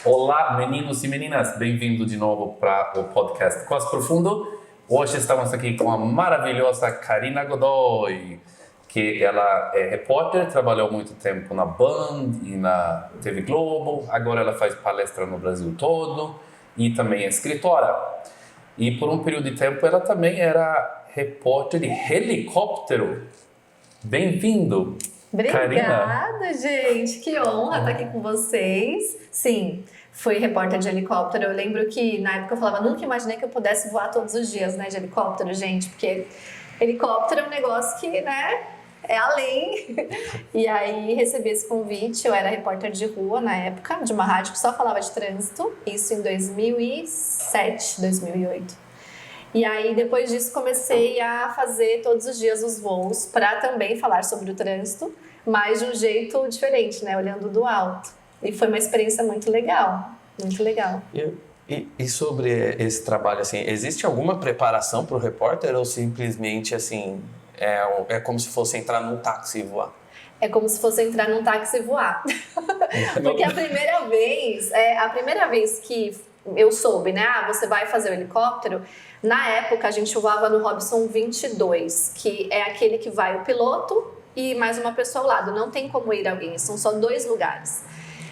Olá, meninos e meninas, bem-vindo de novo para o podcast Quase Profundo. Hoje estamos aqui com a maravilhosa Karina Godoy, que ela é repórter, trabalhou muito tempo na Band e na TV Globo, agora ela faz palestra no Brasil todo e também é escritora. E por um período de tempo ela também era repórter de helicóptero. Bem-vindo, Obrigada, Karina. gente. Que honra estar aqui com vocês. Sim, fui repórter de helicóptero. Eu lembro que na época eu falava, nunca imaginei que eu pudesse voar todos os dias, né, de helicóptero, gente, porque helicóptero é um negócio que, né, é além. E aí recebi esse convite. Eu era repórter de rua na época, de uma rádio que só falava de trânsito, isso em 2007, 2008. E aí, depois disso, comecei a fazer todos os dias os voos para também falar sobre o trânsito, mas de um jeito diferente, né? Olhando do alto. E foi uma experiência muito legal, muito legal. E sobre esse trabalho, assim, existe alguma preparação para o repórter ou simplesmente, assim, é como se fosse entrar num táxi e voar? É como se fosse entrar num táxi e voar. Porque a primeira vez que eu soube, né? Você vai fazer o helicóptero. Na época, a gente voava no Robson 22, que é aquele que vai o piloto e mais uma pessoa ao lado. Não tem como ir alguém, são só 2 lugares.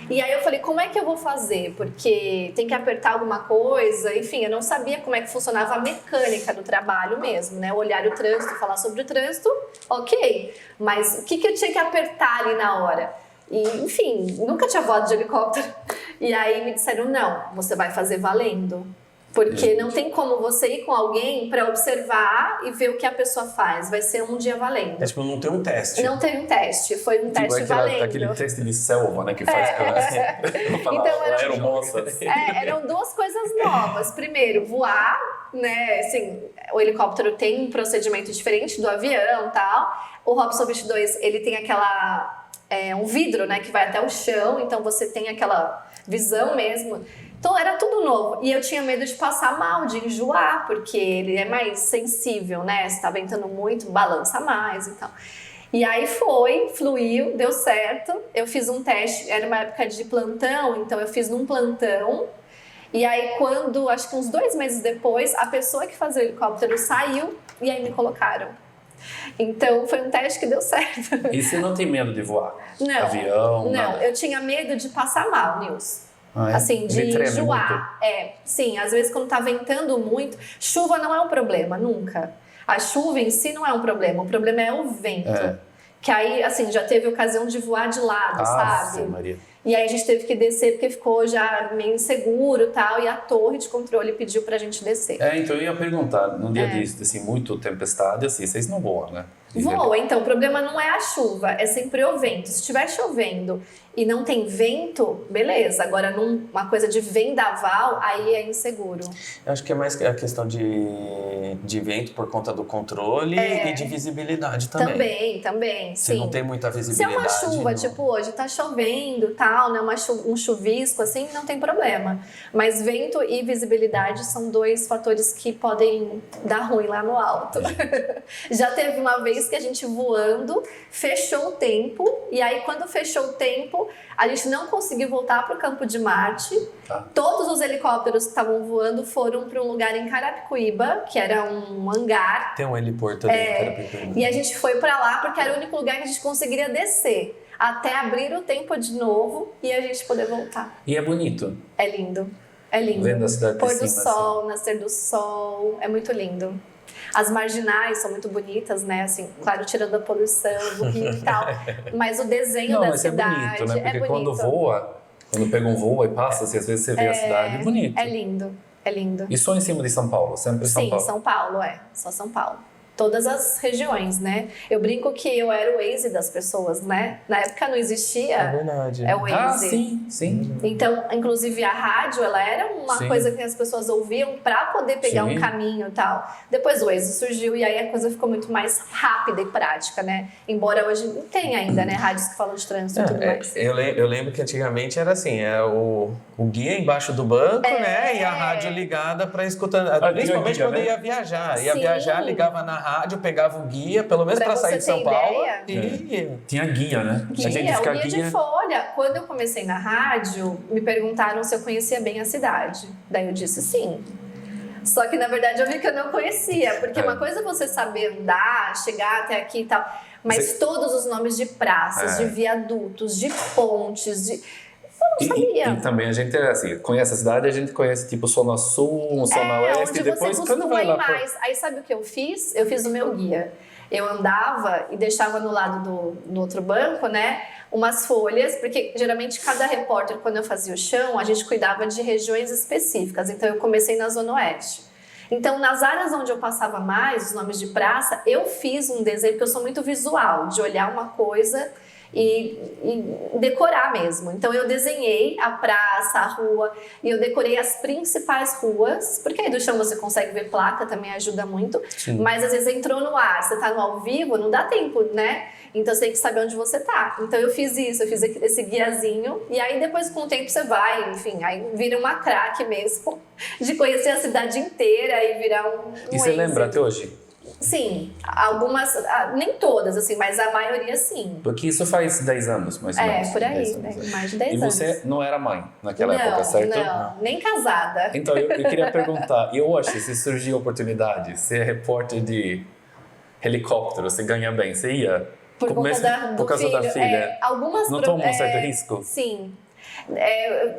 E aí eu falei, como é que eu vou fazer? Porque tem que apertar alguma coisa, enfim, eu não sabia como é que funcionava a mecânica do trabalho mesmo, né? Olhar o trânsito, falar sobre o trânsito, ok. Mas o que eu tinha que apertar ali na hora? E, enfim, nunca tinha voado de helicóptero. E aí me disseram, não, você vai fazer valendo. Porque não tem como você ir com alguém para observar e ver o que a pessoa faz. Vai ser um dia valendo. Tipo, não tem um teste. Não teve um teste, foi um teste valendo. Aquele teste de selva, né, que faz então, eram 2 coisas novas. Primeiro, voar, né, assim, o helicóptero tem um procedimento diferente do avião e tal. O Robson 22, ele tem um vidro, né, que vai até o chão, então você tem aquela visão mesmo. Então era tudo novo e eu tinha medo de passar mal, de enjoar, porque ele é mais sensível, né? Se tá ventando muito, balança mais e tal. E aí fluiu, deu certo. Eu fiz um teste, era uma época de plantão, então eu fiz num plantão. E aí acho que uns 2 meses depois, a pessoa que fazia o helicóptero saiu e aí me colocaram. Então foi um teste que deu certo. E você não tem medo de voar? Não, avião? Não, nada. eu tinha medo de passar mal, Nilson. Ah, é? Assim, de enjoar. Sim, às vezes quando tá ventando muito, chuva não é um problema, nunca. A chuva em si não é um problema, o problema é o vento. Que aí, assim, já teve ocasião de voar de lado, sabe? Maria. E aí a gente teve que descer porque ficou já meio inseguro e tal, e a torre de controle pediu pra gente descer. Então eu ia perguntar, num dia disso, assim, muito tempestade, assim, vocês não voam, né? Voa, então o problema não é a chuva, é sempre o vento. Se estiver chovendo e não tem vento, beleza. Agora, numa coisa de vendaval, aí é inseguro. Eu acho que é mais a questão de vento por conta do controle e de visibilidade também. Também, Se sim. não tem muita visibilidade... Se é uma chuva, tipo hoje, tá chovendo, tal, né, um chuvisco, assim, não tem problema. Mas vento e visibilidade são 2 fatores que podem dar ruim lá no alto. Já teve uma vez que a gente voando, fechou o tempo, e aí quando fechou o tempo, a gente não conseguiu voltar para o campo de Marte. Todos os helicópteros que estavam voando foram para um lugar em Carapicuíba, que era um hangar. Tem um heliporto ali em Carapicuíba. E a gente foi para lá porque era o único lugar que a gente conseguiria descer, até abrir o tempo de novo e a gente poder voltar. E é bonito. É lindo, é lindo. Vendo a cidade Pôr de do cima, sol, assim. nascer do sol, é muito lindo. As marginais são muito bonitas, né? Assim, claro, tirando a poluição, o rio e tal. Mas o desenho da cidade é bonito, né? Porque bonito. quando pega um voo e passa, assim, às vezes você vê a cidade, é bonito. É lindo, é lindo. E só em cima de São Paulo, sempre São Paulo. Sim, São Paulo, só São Paulo. Todas as regiões, né? Eu brinco que eu era o Waze das pessoas, né? Na época não existia. É verdade. É o Waze. Sim. Então, inclusive a rádio, ela era uma coisa que as pessoas ouviam para poder pegar um caminho e tal. Depois o Waze surgiu e aí a coisa ficou muito mais rápida e prática, né? Embora hoje não tenha ainda, né? Rádios que falam de trânsito e tudo mais. Eu lembro que antigamente era assim, o guia embaixo do banco, né? E a rádio ligada para escutar. Principalmente quando ia viajar. Ia viajar, ligava na rádio rádio, pegava o guia, pelo menos para sair de São Paulo. E... Tinha guia, né? Guia, o guia de folha. Quando eu comecei na rádio, me perguntaram se eu conhecia bem a cidade. Daí eu disse sim. Só que, na verdade, eu vi que eu não conhecia. Porque uma coisa é você saber andar, chegar até aqui e tal. Mas todos os nomes de praças, de viadutos, de pontes, de... Eu não sabia. E também a gente, assim, conhece a cidade, a gente conhece, tipo, Zona Sul, Zona Oeste. Onde depois, você quando vai costuma ir lá mais. Aí, sabe o que eu fiz? Eu fiz o meu guia. Eu andava e deixava no lado do outro banco, né, umas folhas, porque geralmente cada repórter, quando eu fazia o chão, a gente cuidava de regiões específicas. Então, eu comecei na Zona Oeste. Então, nas áreas onde eu passava mais, os nomes de praça, eu fiz um desenho, porque eu sou muito visual, de olhar uma coisa e decorar mesmo. Então, eu desenhei a praça, a rua, e eu decorei as principais ruas, porque aí do chão você consegue ver placa, também ajuda muito. Sim. Mas às vezes entrou no ar, você tá no ao vivo, não dá tempo, né? Então você tem que saber onde você tá. Então eu fiz isso, eu fiz esse guiazinho, e aí depois com o tempo você vai, enfim, aí vira uma craque mesmo, de conhecer a cidade inteira e virar um E você lembra até hoje? Sim, algumas, nem todas, assim, mas a maioria sim. Porque isso faz 10 anos, mais ou menos. Por aí, né? Mais de 10 anos. E você não era mãe naquela época, certo? Não, nem casada. Então, eu queria perguntar, e hoje, se surgiu a oportunidade, ser repórter de helicóptero, você ganha bem, você ia? Por causa da filha. Não toma um certo risco? Sim.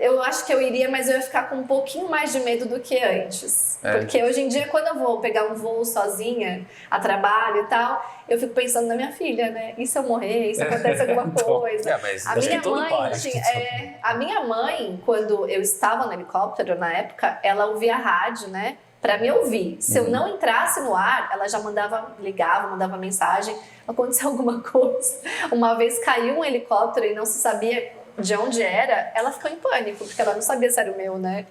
Eu acho que eu iria, mas eu ia ficar com um pouquinho mais de medo do que antes. Porque hoje em dia, quando eu vou pegar um voo sozinha, a trabalho e tal, eu fico pensando na minha filha, né? E se eu morrer? E se acontece alguma coisa? Mas a minha mãe, quando eu estava no helicóptero, na época, ela ouvia rádio, né? Pra me ouvir. Se eu não entrasse no ar, ela já ligava, mandava mensagem. Aconteceu alguma coisa. Uma vez caiu um helicóptero e não se sabia de onde era, ela ficou em pânico, porque ela não sabia se era o meu, né?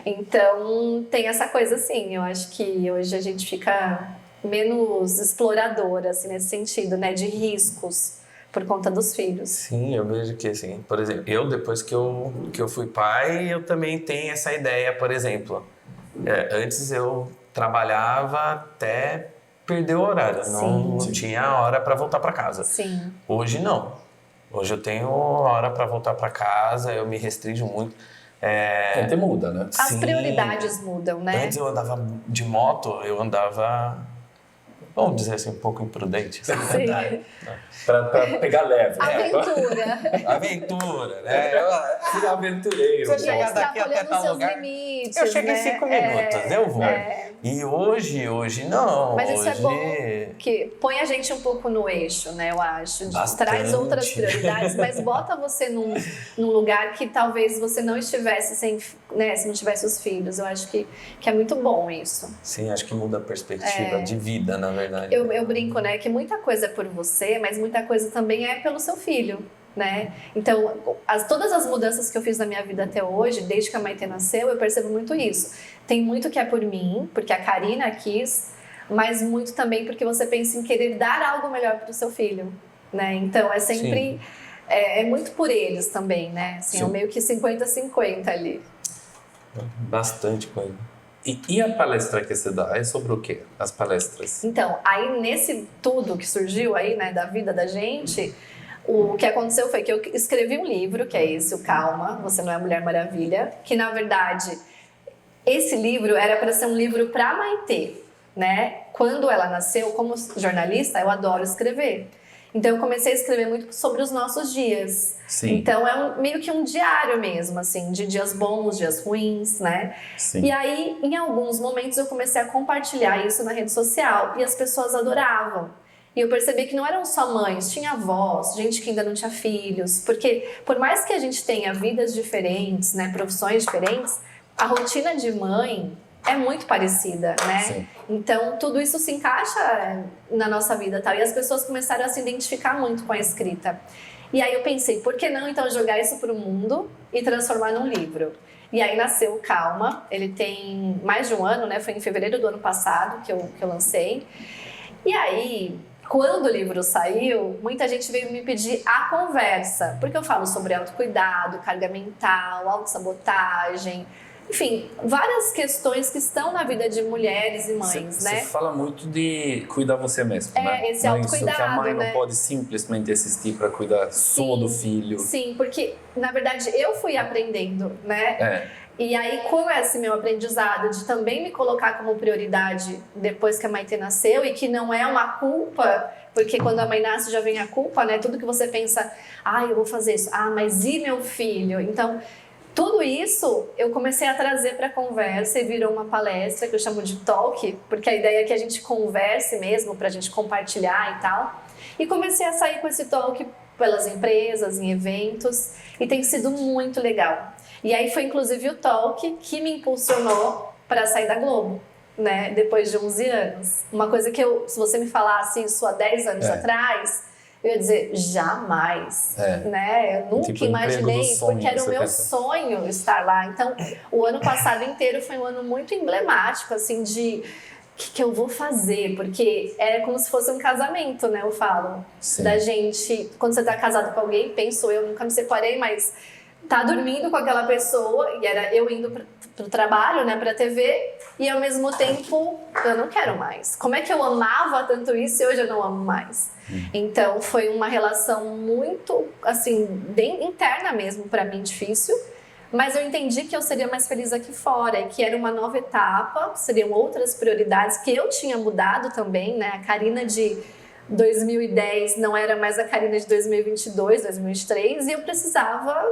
Então, tem essa coisa assim. Eu acho que hoje a gente fica menos exploradora, assim, nesse sentido, né? De riscos por conta dos filhos. Sim, eu vejo que, assim, por exemplo, eu depois que eu fui pai, eu também tenho essa ideia, por exemplo... antes eu trabalhava até perder o horário, não tinha hora para voltar para casa. Sim. Hoje não. Hoje eu tenho hora para voltar para casa, eu me restringo muito. Até muda, né? As prioridades mudam, né? Antes eu andava de moto, vamos dizer assim, um pouco imprudente. Sim. Pra pegar leve. Aventura, né? Ser aventureiro. Se eu chegar daqui até tal lugar, limites, eu chego em 5 minutos, eu vou. E hoje não. Mas isso hoje... é bom, que põe a gente um pouco no eixo, né, eu acho. Traz outras prioridades, mas bota você num lugar que talvez você não estivesse se não tivesse os filhos. Eu acho que é muito bom isso. Sim, acho que muda a perspectiva de vida, na verdade. Eu brinco, né, que muita coisa é por você, mas muita coisa também é pelo seu filho, né? Então, todas as mudanças que eu fiz na minha vida até hoje, desde que a Maitê nasceu, eu percebo muito isso. Tem muito que é por mim, porque a Karina quis, mas muito também porque você pensa em querer dar algo melhor para o seu filho, né? Então, é sempre... É muito por eles também, né? Assim, é meio que 50-50 ali. Bastante coisa. E a palestra que você dá é sobre o quê? As palestras? Então, aí nesse tudo que surgiu aí, né, da vida da gente, o que aconteceu foi que eu escrevi um livro, que é esse, o Calma, Você Não é Mulher Maravilha, que na verdade, esse livro era para ser um livro para Maitê, né? Quando ela nasceu, como jornalista, eu adoro escrever. Então eu comecei a escrever muito sobre os nossos dias. Sim. Então é meio que um diário mesmo, assim, de dias bons, dias ruins, né? Sim. E aí, em alguns momentos, eu comecei a compartilhar isso na rede social e as pessoas adoravam. E eu percebi que não eram só mães, tinha avós, gente que ainda não tinha filhos. Porque por mais que a gente tenha vidas diferentes, né, profissões diferentes, a rotina de mãe é muito parecida, né? Sim. Então, tudo isso se encaixa na nossa vida, tal. E as pessoas começaram a se identificar muito com a escrita. E aí eu pensei, por que não, então, jogar isso para o mundo e transformar num livro? E aí nasceu o Calma. Ele tem mais de um ano, né? Foi em fevereiro do ano passado que eu lancei. E aí, quando o livro saiu, muita gente veio me pedir a conversa. Porque eu falo sobre autocuidado, carga mental, autossabotagem, Enfim, várias questões que estão na vida de mulheres e mães, né? Você fala muito de cuidar você mesmo, né? Esse Não é autocuidado, isso, que a mãe né? não pode simplesmente assistir para cuidar só do filho. Sim, porque, na verdade, eu fui aprendendo, né? E aí, com esse meu aprendizado de também me colocar como prioridade depois que a Maitê nasceu, e que não é uma culpa, porque quando a mãe nasce já vem a culpa, né? Tudo que você pensa, eu vou fazer isso, mas e meu filho? Então, tudo isso eu comecei a trazer para a conversa e virou uma palestra que eu chamo de talk, porque a ideia é que a gente converse mesmo, para a gente compartilhar e tal. E comecei a sair com esse talk pelas empresas, em eventos, e tem sido muito legal. E aí foi inclusive o talk que me impulsionou para sair da Globo, né? Depois de 11 anos. Uma coisa que se você me falasse isso há 10 anos atrás, eu ia dizer, jamais, né? Eu nunca imaginei, porque era o meu sonho estar lá. Então, o ano passado inteiro foi um ano muito emblemático, assim, de o que eu vou fazer? Porque é como se fosse um casamento, né? Eu falo. Sim. Da gente, quando você tá casado com alguém, penso eu, nunca me separei, mas tá dormindo com aquela pessoa, e era eu indo pro trabalho, né, pra TV, e ao mesmo tempo, eu não quero mais. Como é que eu amava tanto isso e hoje eu não amo mais? Então, foi uma relação muito, assim, bem interna mesmo pra mim, difícil, mas eu entendi que eu seria mais feliz aqui fora, e que era uma nova etapa, seriam outras prioridades, que eu tinha mudado também, né, a Karina de 2010 não era mais a Karina de 2022, 2023, e eu precisava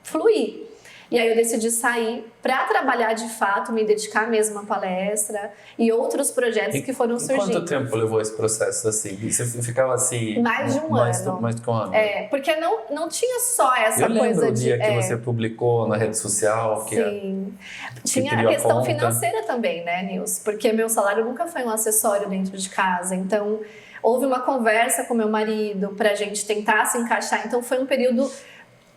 fluir. E aí eu decidi sair para trabalhar de fato, me dedicar mesmo à palestra e outros projetos que foram surgindo. Quanto tempo levou esse processo assim? Você ficava assim... Mais de um ano. Mais de um ano. Porque não tinha só essa coisa de... Eu lembro o dia que você publicou na rede social que... Sim. Tinha a questão financeira também, né, Nils? Porque meu salário nunca foi um acessório dentro de casa. Então, houve uma conversa com meu marido pra gente tentar se encaixar. Então, foi um período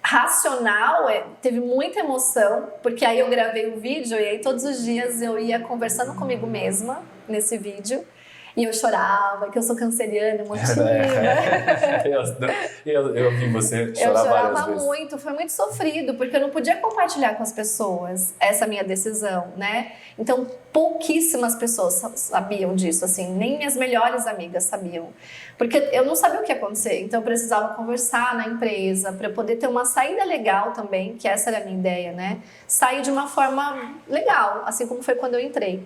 racional, teve muita emoção, porque aí eu gravei um vídeo e aí todos os dias eu ia conversando comigo mesma nesse vídeo e eu chorava, que eu sou canceriana, emotiva. Eu vi você chorar várias vezes. Eu chorava muito, foi muito sofrido, porque eu não podia compartilhar com as pessoas essa minha decisão, né? Então, pouquíssimas pessoas sabiam disso, assim, nem minhas melhores amigas sabiam. Porque eu não sabia o que ia acontecer, então eu precisava conversar na empresa para poder ter uma saída legal também, que essa era a minha ideia, né? Sair de uma forma legal, assim como foi quando eu entrei.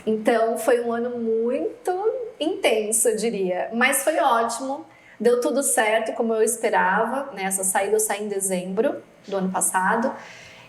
Então, foi um ano muito intenso, eu diria, mas foi ótimo, deu tudo certo como eu esperava, né? Essa saída eu saí em dezembro do ano passado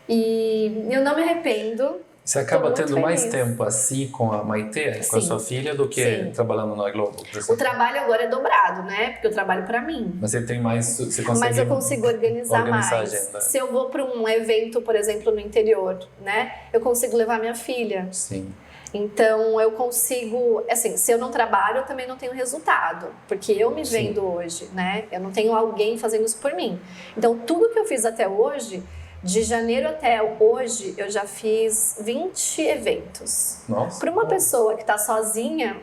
e eu não me arrependo. Você acaba tendo mais tempo assim com a Maitê, com a sua filha, do que trabalhando na Globo? O trabalho agora é dobrado, né? Porque eu trabalho para mim. Mas você tem mais, você consegue... Mas eu consigo organizar mais. A agenda. Se eu vou para um evento, por exemplo, no interior, né? Eu consigo levar minha filha. Sim. Então, eu consigo... Assim, se eu não trabalho, eu também não tenho resultado. Porque eu me vendo hoje, né? Eu não tenho alguém fazendo isso por mim. Então, tudo que eu fiz até hoje... De janeiro até hoje, eu já fiz 20 eventos. Nossa. Para uma pessoa que está sozinha,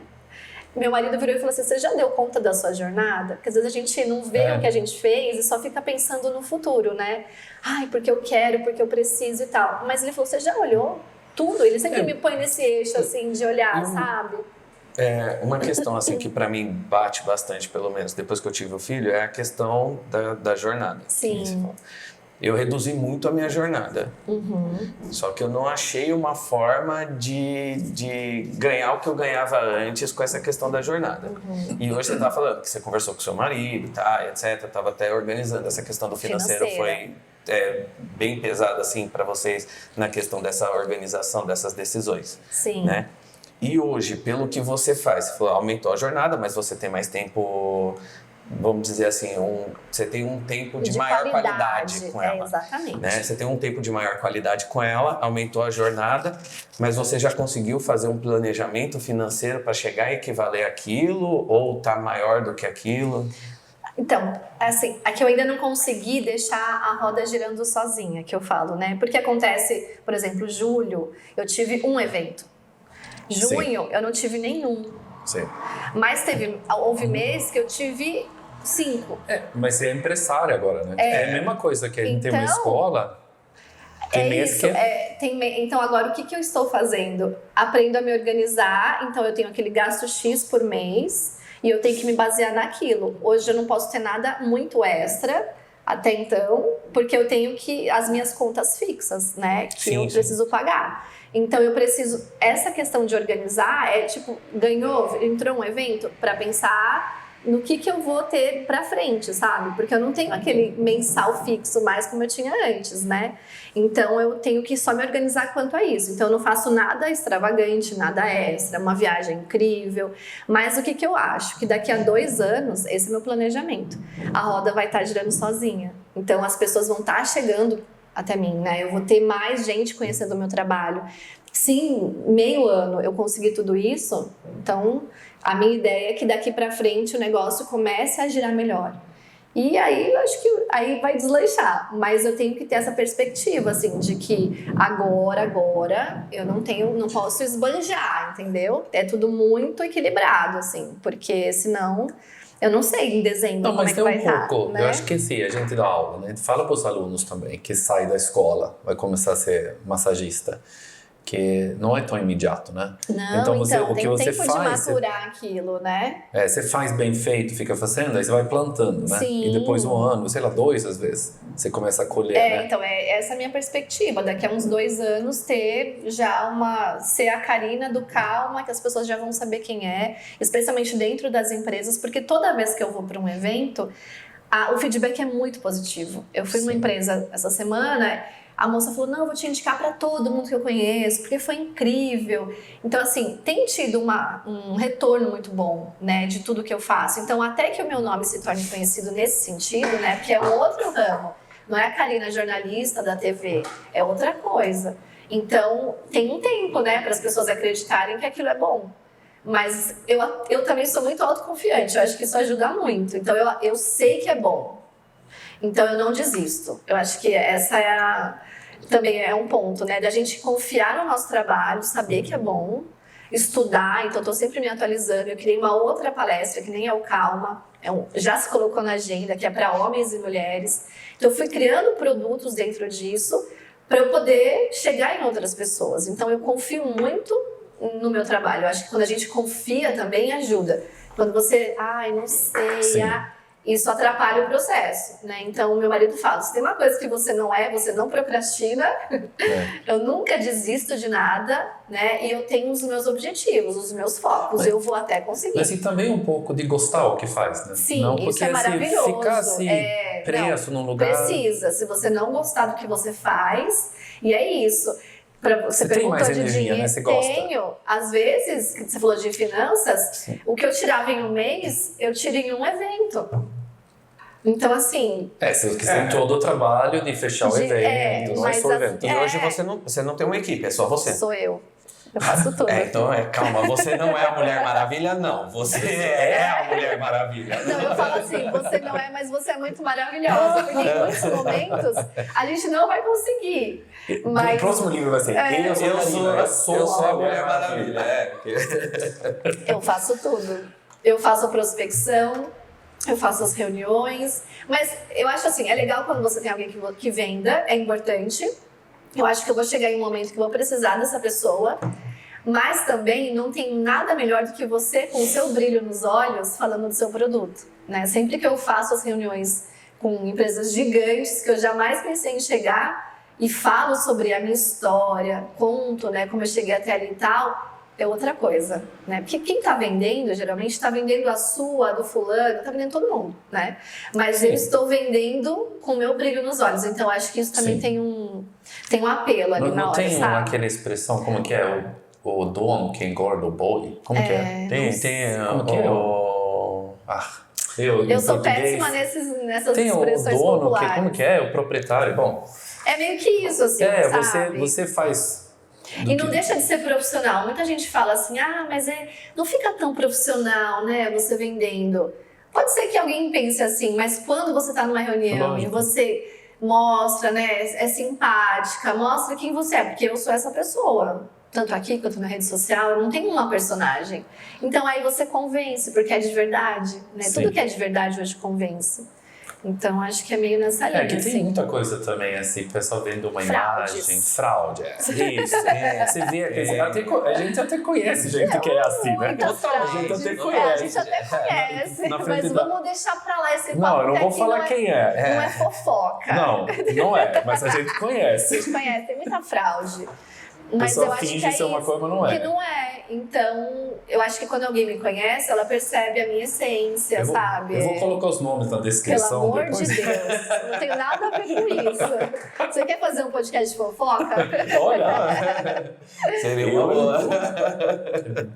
meu marido virou e falou assim, você já deu conta da sua jornada? Porque às vezes a gente não vê o que a gente fez e só fica pensando no futuro, né? Ai, porque eu quero, porque eu preciso e tal. Mas ele falou, você já olhou tudo? Ele sempre me põe nesse eixo, assim, de olhar, sabe? Uma questão, assim, que pra mim bate bastante, pelo menos, depois que eu tive o filho, é a questão da jornada. Sim. Eu reduzi muito a minha jornada. Só que eu não achei uma forma de ganhar o que eu ganhava antes com essa questão da jornada. E hoje você tá falando que você conversou com seu marido, tá, etc. Tava até organizando essa questão do financeiro. Foi bem pesado, assim, para vocês na questão dessa organização, dessas decisões. Sim. Né? E hoje, pelo que você faz, você falou, aumentou a jornada, mas você tem mais tempo... Vamos dizer assim, você tem um tempo de maior qualidade com ela. Exatamente. Né? Você tem um tempo de maior qualidade com ela, aumentou a jornada, mas você já conseguiu fazer um planejamento financeiro para chegar a equivaler aquilo ou tá maior do que aquilo? Então, assim, aqui eu ainda não consegui deixar a roda girando sozinha, que eu falo, né? Porque acontece, por exemplo, julho, eu tive um evento. Junho, eu não tive nenhum. Sim. Mas houve mês que eu tive 5. Mas você é empresária agora, né? É a mesma coisa que a gente tem uma escola. Tem mês isso. que... Então, agora, o que eu estou fazendo? Aprendo a me organizar. Então, eu tenho aquele gasto X por mês e eu tenho que me basear naquilo. Hoje, eu não posso ter nada muito extra, até então, porque eu tenho as minhas contas fixas, né? Que eu preciso pagar. Então, eu preciso... Essa questão de organizar é, tipo, entrou um evento para pensar no que eu vou ter pra frente, sabe? Porque eu não tenho aquele mensal fixo mais como eu tinha antes, né? Então, eu tenho que só me organizar quanto a isso. Então, eu não faço nada extravagante, nada extra, uma viagem incrível. Mas o que eu acho? Que daqui a 2 anos, esse é o meu planejamento. A roda vai estar girando sozinha. Então, as pessoas vão estar chegando até mim, né? Eu vou ter mais gente conhecendo o meu trabalho. Se em meio ano eu conseguir tudo isso, então a minha ideia é que daqui pra frente o negócio comece a girar melhor. E aí eu acho que aí vai deslanchar, mas eu tenho que ter essa perspectiva, assim, de que agora eu não posso esbanjar, entendeu? É tudo muito equilibrado, assim, porque senão eu não sei em dezembro Não, como mas é que vai estar, pouco. né? Eu acho que sim, a gente dá aula, né? A gente fala para os alunos também que sai da escola, vai começar a ser massagista, que não é tão imediato, né? Não, então você, o que tem você tempo faz, de maturar aquilo, né? você faz bem feito, fica fazendo, aí você vai plantando, né? Sim. E depois 1 ano, sei lá, 2 às vezes, você começa a colher, né? Então, essa é a minha perspectiva. Daqui a uns 2 anos, ter já ser a Karina do Calma, que as pessoas já vão saber quem é, especialmente dentro das empresas, porque toda vez que eu vou para um evento, o feedback é muito positivo. Eu fui numa empresa essa semana, a moça falou, não, eu vou te indicar para todo mundo que eu conheço, porque foi incrível. Então, assim, tem tido um retorno muito bom, né, de tudo que eu faço. Então, até que o meu nome se torne conhecido nesse sentido, né, porque é um outro ramo. Não é a Karina jornalista da TV, é outra coisa. Então, tem um tempo, né, para as pessoas acreditarem que aquilo é bom. Mas eu também sou muito autoconfiante, eu acho que isso ajuda muito. Então, eu sei que é bom. Então, eu não desisto. Eu acho que essa também é um ponto, né? Da gente confiar no nosso trabalho, saber que é bom, estudar. Então, estou sempre me atualizando. Eu criei uma outra palestra, que nem é o Calma. Já se colocou na agenda, que é para homens e mulheres. Então, eu fui criando produtos dentro disso para eu poder chegar em outras pessoas. Então, eu confio muito no meu trabalho. Eu acho que quando a gente confia também ajuda. Quando você, não sei, isso atrapalha o processo, né? Então, o meu marido fala, se tem uma coisa que você não procrastina, eu nunca desisto de nada, né? E eu tenho os meus objetivos, os meus focos, eu vou até conseguir. Mas e também um pouco de gostar o que faz, né? Sim, não, porque isso é maravilhoso. Ficar assim, preso num lugar... Precisa, se você não gostar do que você faz, e é isso. Você tem mais perguntou de energia, dinheiro, né? Você gosta. Tenho. Às vezes, você falou de finanças, o que eu tirava em um mês, eu tiro em um evento. Então, assim... você tem todo o trabalho de fechar o evento, não é só o evento. E hoje você não tem uma equipe, é só você. Sou eu. Eu faço tudo. Então, calma, você não é a Mulher Maravilha, não. Você é a Mulher Maravilha. Não, eu falo assim, você não é, mas você é muito maravilhosa. Porque em muitos momentos, a gente não vai conseguir. Mas... O próximo livro vai ser Eu sou a Mulher Maravilha. Eu faço tudo. Eu faço a prospecção, eu faço as reuniões. Mas eu acho assim, é legal quando você tem alguém que venda, é importante. Eu acho que eu vou chegar em um momento que eu vou precisar dessa pessoa, mas também não tem nada melhor do que você, com o seu brilho nos olhos, falando do seu produto, né? Sempre que eu faço as reuniões com empresas gigantes, que eu jamais pensei em chegar, e falo sobre a minha história, conto, né, como eu cheguei até ali e tal, é outra coisa, né? Porque quem tá vendendo, geralmente está vendendo a sua, a do fulano, tá vendendo todo mundo, né? Mas eu estou vendendo com o meu brilho nos olhos, então acho que isso também tem um apelo ali na hora, tem sabe? aquela expressão, como que é? O dono que engorda o boi? Como que é? Como que é? Eu sou péssima nessas tem expressões o dono, populares. como que é? O proprietário, bom... É meio que isso, assim, sabe? Você faz... E não deixa de ser profissional. Muita gente fala assim, mas não fica tão profissional, né, você vendendo. Pode ser que alguém pense assim, mas quando você está numa reunião e você mostra, né, é simpática, mostra quem você é, porque eu sou essa pessoa. Tanto aqui quanto na rede social, eu não tenho uma personagem. Então aí você convence, porque é de verdade, né? Tudo que é de verdade hoje convence. Então, acho que é meio nessa linha, que tem assim. muita coisa também, assim, o pessoal vendo uma Fraudes. imagem, fraude, isso, você vê, a gente até conhece gente que é assim, né? Muitas A gente fraudes. até A conhece. gente até conhece, Na frente mas da- vamos deixar pra lá esse papo. Não, eu não que vou aqui falar não quem é. Não é fofoca. Não é, mas a gente A conhece. gente conhece, tem muita fraude. A Mas pessoa eu acho finge que é ser uma isso, coisa, mas não é. que não é. Então, eu acho que quando alguém me conhece, ela percebe a minha essência, sabe? Eu vou colocar os nomes na Pelo descrição amor depois. de Deus, não tem nada a ver com isso. Você quer fazer um podcast de fofoca? Olha, Seria uma boa.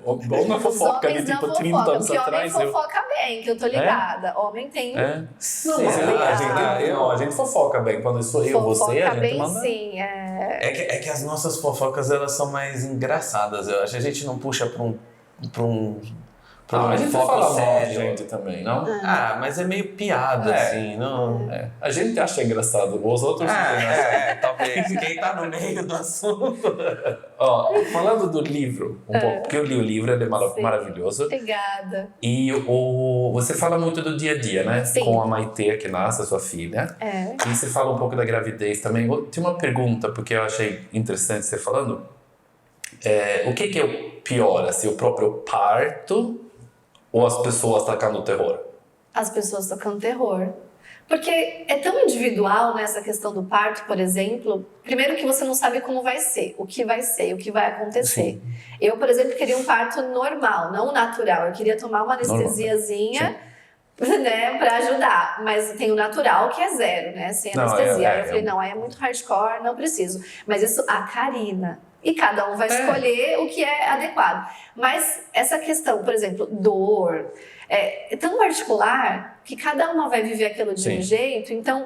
bom na fofoca ali, Os homens tipo não 30 fofocam, anos porque atrás. homem fofoca bem, que eu tô ligada. Homem tem... É? Não, A gente fofoca bem. Quando sou eu, você, a Fofoca gente bem, manda. sim. É que as nossas fofocas, elas são mais engraçadas, eu acho. A gente não puxa pra um A gente foco fala mal de sério. gente também, não? Ah, mas é meio piada, assim, não... É. A gente acha engraçado, os outros não. Talvez. Quem tá no meio do assunto. Ó, falando do livro, pouco, porque eu li o livro, ele é Sim. maravilhoso. Obrigada. E você fala muito do dia a dia, né? Sim. Com a Maitê, que nasce, a sua filha. É. E você fala um pouco da gravidez também. Tem uma pergunta, porque eu achei interessante você falando. O que é o pior, assim, o próprio parto ou as pessoas tacando o terror? As pessoas tocando terror. Porque é tão individual nessa questão do parto, por exemplo. Primeiro que você não sabe como vai ser, o que vai ser, o que vai acontecer. Sim. Eu, por exemplo, queria um parto normal, não natural. Eu queria tomar uma anestesiazinha, né, pra ajudar. Mas tem o natural, que é zero, né, sem Não, anestesia. Aí eu falei, não, aí é muito hardcore, não preciso. Mas isso, a Karina. E cada um vai escolher o que é adequado. Mas essa questão, por exemplo, dor, é tão particular que cada uma vai viver aquilo de um jeito. Então,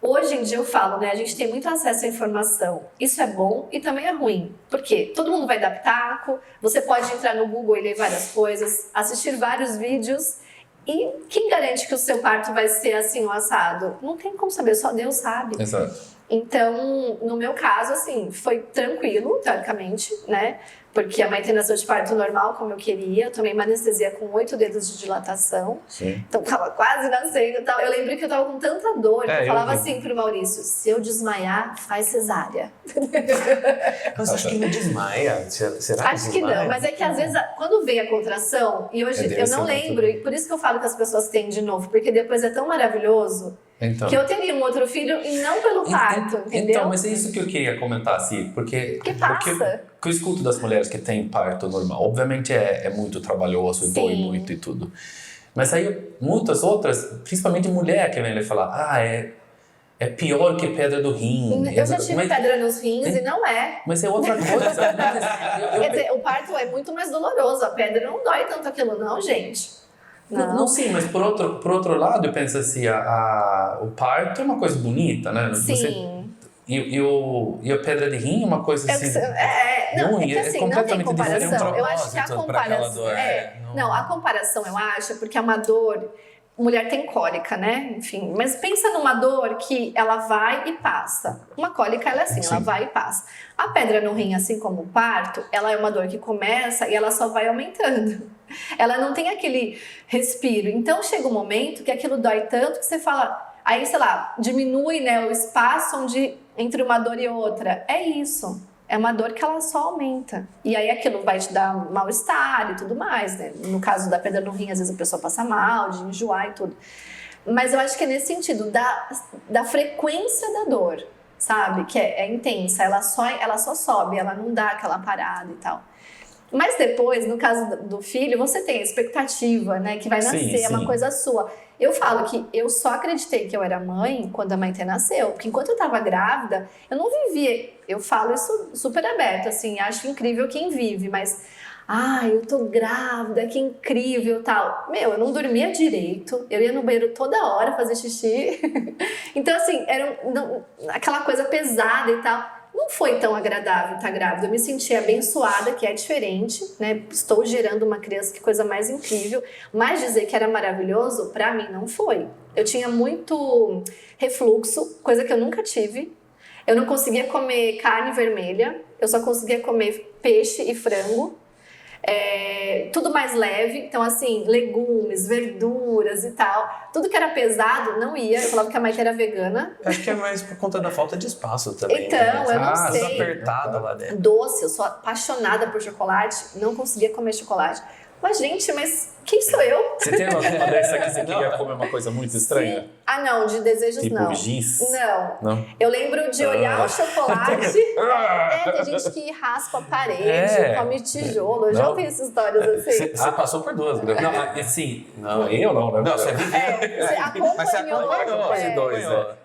hoje em dia eu falo, né? A gente tem muito acesso à informação. Isso é bom e também é ruim. Por quê? Todo mundo vai dar pitaco, você pode entrar no Google e ler várias coisas, assistir vários vídeos. E quem garante que o seu parto vai ser assim, o assado? Não tem como saber, só Deus sabe. Exato. Então, no meu caso, assim, foi tranquilo, teoricamente, né? Porque a Maitê nasceu de parto normal, como eu queria. Eu tomei uma anestesia com 8 dedos de dilatação. Sim. Então, tava quase nascendo e tal. Eu lembro que eu tava com tanta dor que eu falava eu assim pro Maurício, se eu desmaiar, faz cesárea. Mas acho que não desmaia. Será que Acho que desmaia? não, mas é que às vezes, quando vem a contração, e hoje deve eu ser não muito lembro, e por isso que eu falo que as pessoas têm de novo, porque depois é tão maravilhoso Então. que eu teria um outro filho e não pelo parto, entendeu? Então, mas é isso que eu queria comentar, assim, porque passa. que eu escuto das mulheres que têm parto normal, obviamente é muito trabalhoso e dói muito e tudo. Mas aí muitas outras, principalmente mulher, que vem falar, é pior que pedra do rim. Eu já tive pedra nos rins e não é. Mas é outra coisa. Quer dizer, o parto é muito mais doloroso, a pedra não dói tanto aquilo não, gente. Não, sim, mas por outro lado, eu penso assim, o parto é uma coisa bonita, né? Sim. E a pedra de rim é uma coisa assim... Não, é que assim, completamente não tem comparação. diferente. Eu acho que a comparação... Não, a comparação eu acho, porque é uma dor... Mulher tem cólica, né? Enfim, mas pensa numa dor que ela vai e passa. Uma cólica, ela é assim, ela vai e passa. A pedra no rim, assim como o parto, ela é uma dor que começa e ela só vai aumentando. Ela não tem aquele respiro. Então chega um momento que aquilo dói tanto que você fala... Aí, sei lá, diminui, né, o espaço entre uma dor e outra. É isso. É uma dor que ela só aumenta. E aí aquilo vai te dar mal-estar e tudo mais, né? No caso da pedra no rim, às vezes a pessoa passa mal, de enjoar e tudo. Mas eu acho que é nesse sentido, da frequência da dor, sabe? Que é intensa, ela só sobe, ela não dá aquela parada e tal. Mas depois, no caso do filho, você tem a expectativa, né? Que vai nascer, é uma coisa sua. Eu falo que eu só acreditei que eu era mãe quando a Maitê nasceu. Porque enquanto eu tava grávida, eu não vivia... Eu falo isso super aberto, assim. Acho incrível quem vive, mas... eu tô grávida, que incrível, tal. Eu não dormia direito. Eu ia no banheiro toda hora fazer xixi. Então, assim, era aquela coisa pesada e tal. Não foi tão agradável estar grávida. Eu me senti abençoada, que é diferente, né? Estou gerando uma criança, que coisa mais incrível. Mas dizer que era maravilhoso, pra mim não foi. Eu tinha muito refluxo, coisa que eu nunca tive. Eu não conseguia comer carne vermelha. Eu só conseguia comer peixe e frango. Tudo mais leve, então assim, legumes, verduras e tal. Tudo que era pesado não ia. Eu falava que a Maite era vegana. Acho que é mais por conta da falta de espaço também. Então, né? eu não Tudo sei. apertado lá dentro. Doce, eu sou apaixonada por chocolate, não conseguia comer chocolate. Mas, gente, quem sou eu? Você tem alguma dessa que você queria comer uma coisa muito estranha? Sim. Ah, não, de desejos Tipo não. giz? Não. Eu lembro de olhar o chocolate. Tem gente que raspa a parede, come tijolo. Eu já ouvi essas histórias assim. Você passou por duas, Gabriel. Não, assim, eu não, né? Não, você viveu. Você acompanhou. Mas você acompanhou, de dois,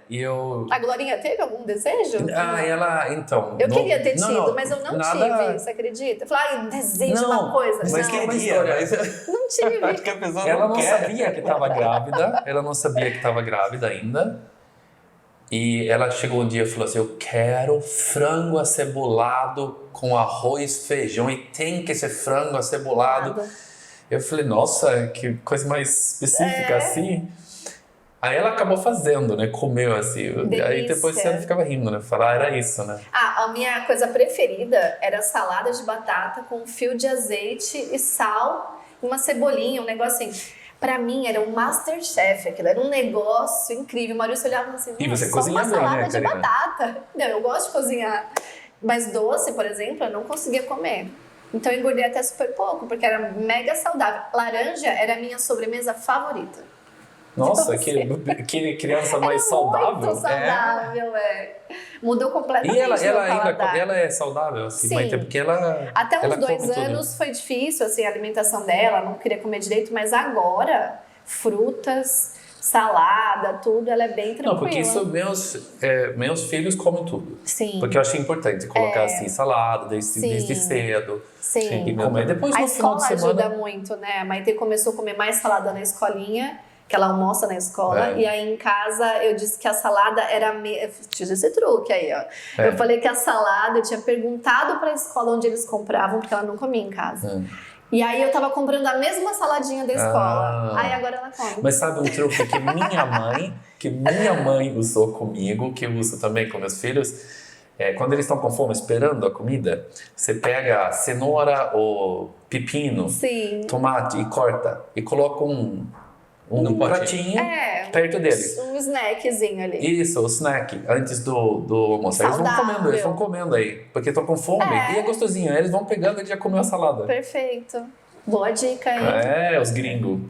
E eu... A Glorinha teve algum desejo? ela, então... Eu queria ter tido, mas eu não nada... tive, você acredita? Eu falei, desejo uma coisa. Mas não, queria, não tive. Acho que a pessoa Ela não quer. sabia que estava grávida, ainda. E ela chegou um dia e falou assim, eu quero frango acebolado com arroz, feijão, e tem que ser frango acebolado. Eu falei, nossa, que coisa mais específica assim. Aí ela acabou fazendo, né? Comeu assim. Delícia. Aí depois ela ficava rindo, né? Falar, era isso, né? A minha coisa preferida era salada de batata com um fio de azeite e sal, uma cebolinha, um negócio assim. Pra mim era um Masterchef, aquilo era um negócio incrível. O Maurício olhava assim, E você só cozinha uma bem, salada né, de Karina? batata. Não, eu gosto de cozinhar. Mas doce, por exemplo, eu não conseguia comer. Então eu engordei até super pouco, porque era mega saudável. Laranja era a minha sobremesa favorita. Nossa, que criança mais saudável. Muito saudável, Mudou completamente E meu paladar. ela é saudável, assim, Sim. mas é porque ela... Até uns ela 2 come tudo. anos foi difícil, assim, a alimentação dela, não queria comer direito, mas agora, frutas, salada, tudo, ela é bem tranquila. Não, porque isso meus filhos comem tudo. Sim. Porque eu achei importante colocar assim, salada desde cedo. Sim. E comer. Depois A no final escola de semana... ajuda muito, né? A Maite começou a comer mais salada na escolinha, que ela almoça na escola, e aí em casa eu disse que a salada era... Fiz esse truque aí, ó. Eu falei que a salada, eu tinha perguntado pra escola onde eles compravam, porque ela não comia em casa. E aí eu tava comprando a mesma saladinha da escola. Aí agora ela come. Mas sabe um truque que minha mãe usou comigo, que eu uso também com meus filhos? Quando eles estão com fome esperando a comida, você pega cenoura ou pepino, tomate e corta e coloca um pratinho perto deles. Um snackzinho ali. Isso, o snack, antes do almoço. Eles vão comendo aí, porque estão com fome. E é gostosinho, aí eles vão pegando e já comeu a salada. Perfeito. Boa dica, hein? Os gringos.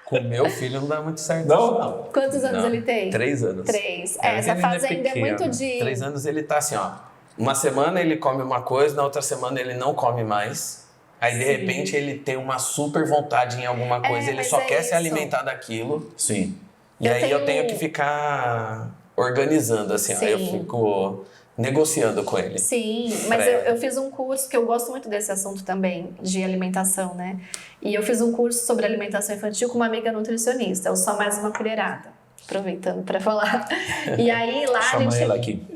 Com meu filho não dá muito certo. Não? Quantos anos ele tem? 3 anos. 3. Essa fase ainda é muito de... 3 anos ele tá assim, ó. Uma semana ele come uma coisa, na outra semana ele não come mais. Aí, de repente, ele tem uma super vontade em alguma coisa, ele só quer se alimentar daquilo. Sim. E aí eu tenho que ficar organizando, assim, aí eu fico negociando com ele. Sim, mas eu fiz um curso, que eu gosto muito desse assunto também, de alimentação, né? E eu fiz um curso sobre alimentação infantil com uma amiga nutricionista, eu Só Mais Uma Colherada. Aproveitando para falar. E aí lá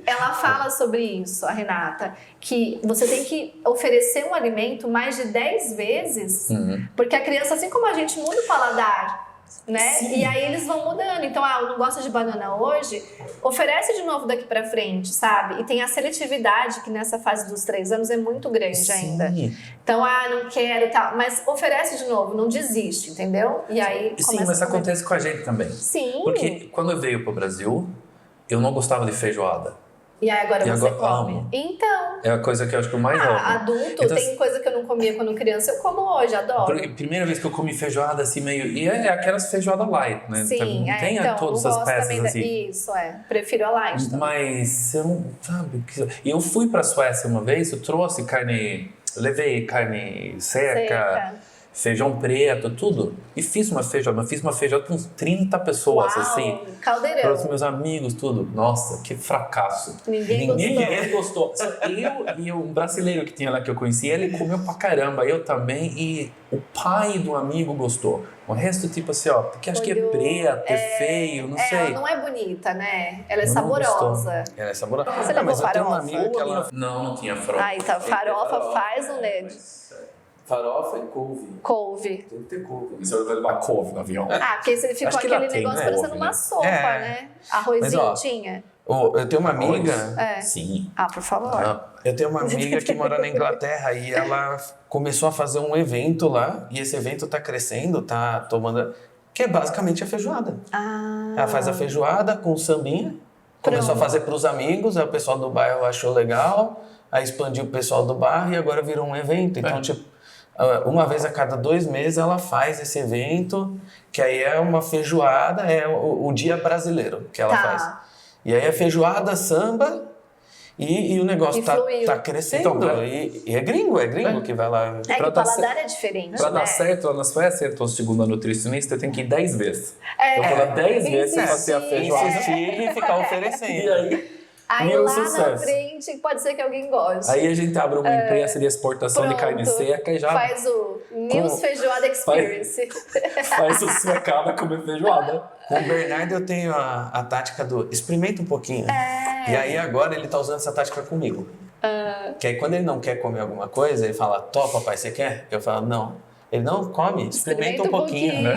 ela fala sobre isso, a Renata, que você tem que oferecer um alimento mais de 10 vezes, porque a criança, assim como a gente, muda o paladar, né? Sim. E aí eles vão mudando. Então, eu não gosto de banana hoje, oferece de novo daqui pra frente, sabe? E tem a seletividade, que nessa fase dos 3 anos é muito grande ainda. Então, não quero e tal. Mas oferece de novo, não desiste, entendeu? E aí Sim, mas acontece com a gente também. Sim. Porque quando eu veio pro Brasil, eu não gostava de feijoada. E aí agora você come. Amo. Então. É a coisa que eu acho que eu mais amo. Adulto, então, tem coisa que eu não comia quando criança, eu como hoje, adoro. Primeira vez que eu comi feijoada assim meio... E é aquelas feijoada light, né? Sim, não tem então, todas as peças assim. Isso, prefiro a light também. Mas eu não... Sabe? E eu fui pra Suécia uma vez, eu trouxe carne... Levei carne seca. Feijão preto, tudo. E fiz uma feijoada com uns 30 pessoas, assim. Caldeirão. Para os meus amigos, tudo. Nossa, que fracasso. Ninguém gostou. Só eu e um brasileiro que tinha lá que eu conheci, ele comeu pra caramba, eu também. E o pai do amigo gostou. O resto, tipo assim, porque acho que é preto, é feio, não sei. Ela não é bonita, né? Ela é saborosa. Ela é saborosa. Você levou farofa? Eu tenho uma amiga que ela... Não tinha farofa. Então, farofa faz um LED. Farofa e couve. Tem que ter couve. Você vai levar couve no avião. Porque você ficou aquele negócio parecendo uma sopa, né? Arrozinho tinha. Eu tenho uma amiga... Sim. Ah, por favor. Eu tenho uma amiga que mora na Inglaterra e ela começou a fazer um evento lá, e esse evento tá crescendo, tá tomando... Que é basicamente a feijoada. Ela faz a feijoada com sambinha, começou a fazer para os amigos, aí o pessoal do bairro achou legal, aí expandiu o pessoal do bairro e agora virou um evento. Então, tipo, uma vez a cada 2 meses ela faz esse evento, que aí é uma feijoada, é o dia brasileiro que ela faz. E aí é feijoada, samba... E o negócio tá crescendo. Então, e é gringo que vai lá. É que o paladar é diferente, Pra dar certo, ela não foi acertou segundo a nutricionista, tem que ir 10 vezes. Então, ela 10 vezes pra fazer a feijoada. Insistir e ficar oferecendo. E aí lá na frente pode ser que alguém goste. Aí a gente abre uma empresa de exportação de carne seca e já... Faz o News Feijoada Experience. Faz o suecada comer feijoada. Com o Bernardo eu tenho a tática do experimenta um pouquinho. E aí agora ele tá usando essa tática comigo. Que aí quando ele não quer comer alguma coisa, ele fala, papai, você quer? Eu falo, não. Ele não come, experimenta um pouquinho. Né?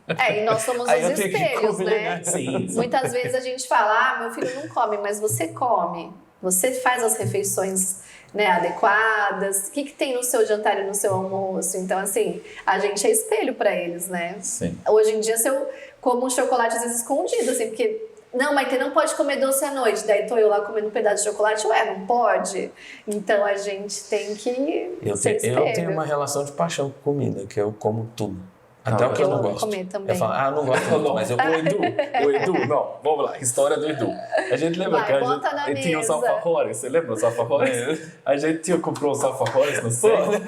E nós somos os espelhos, né? Sim. Muitas vezes a gente fala, meu filho não come, mas você come. Você faz as refeições, né, adequadas. O que tem no seu jantar e no seu almoço? Então, assim, a gente é espelho para eles, né? Sim. Hoje em dia, se eu como um chocolate às vezes escondido, assim, porque... Não, mas não pode comer doce à noite. Daí tô eu lá comendo um pedaço de chocolate. Não pode. Então a gente tem que ser espelho. Eu tenho uma relação de paixão com comida, que eu como tudo. Até o que eu não gosto. Comer também. Eu falo, não gosto muito, mas eu como. O Edu, não, vamos lá, história do Edu. A gente lembra que a gente tinha os alfajores, você lembra os alfajores? A gente comprou os alfajores no centro.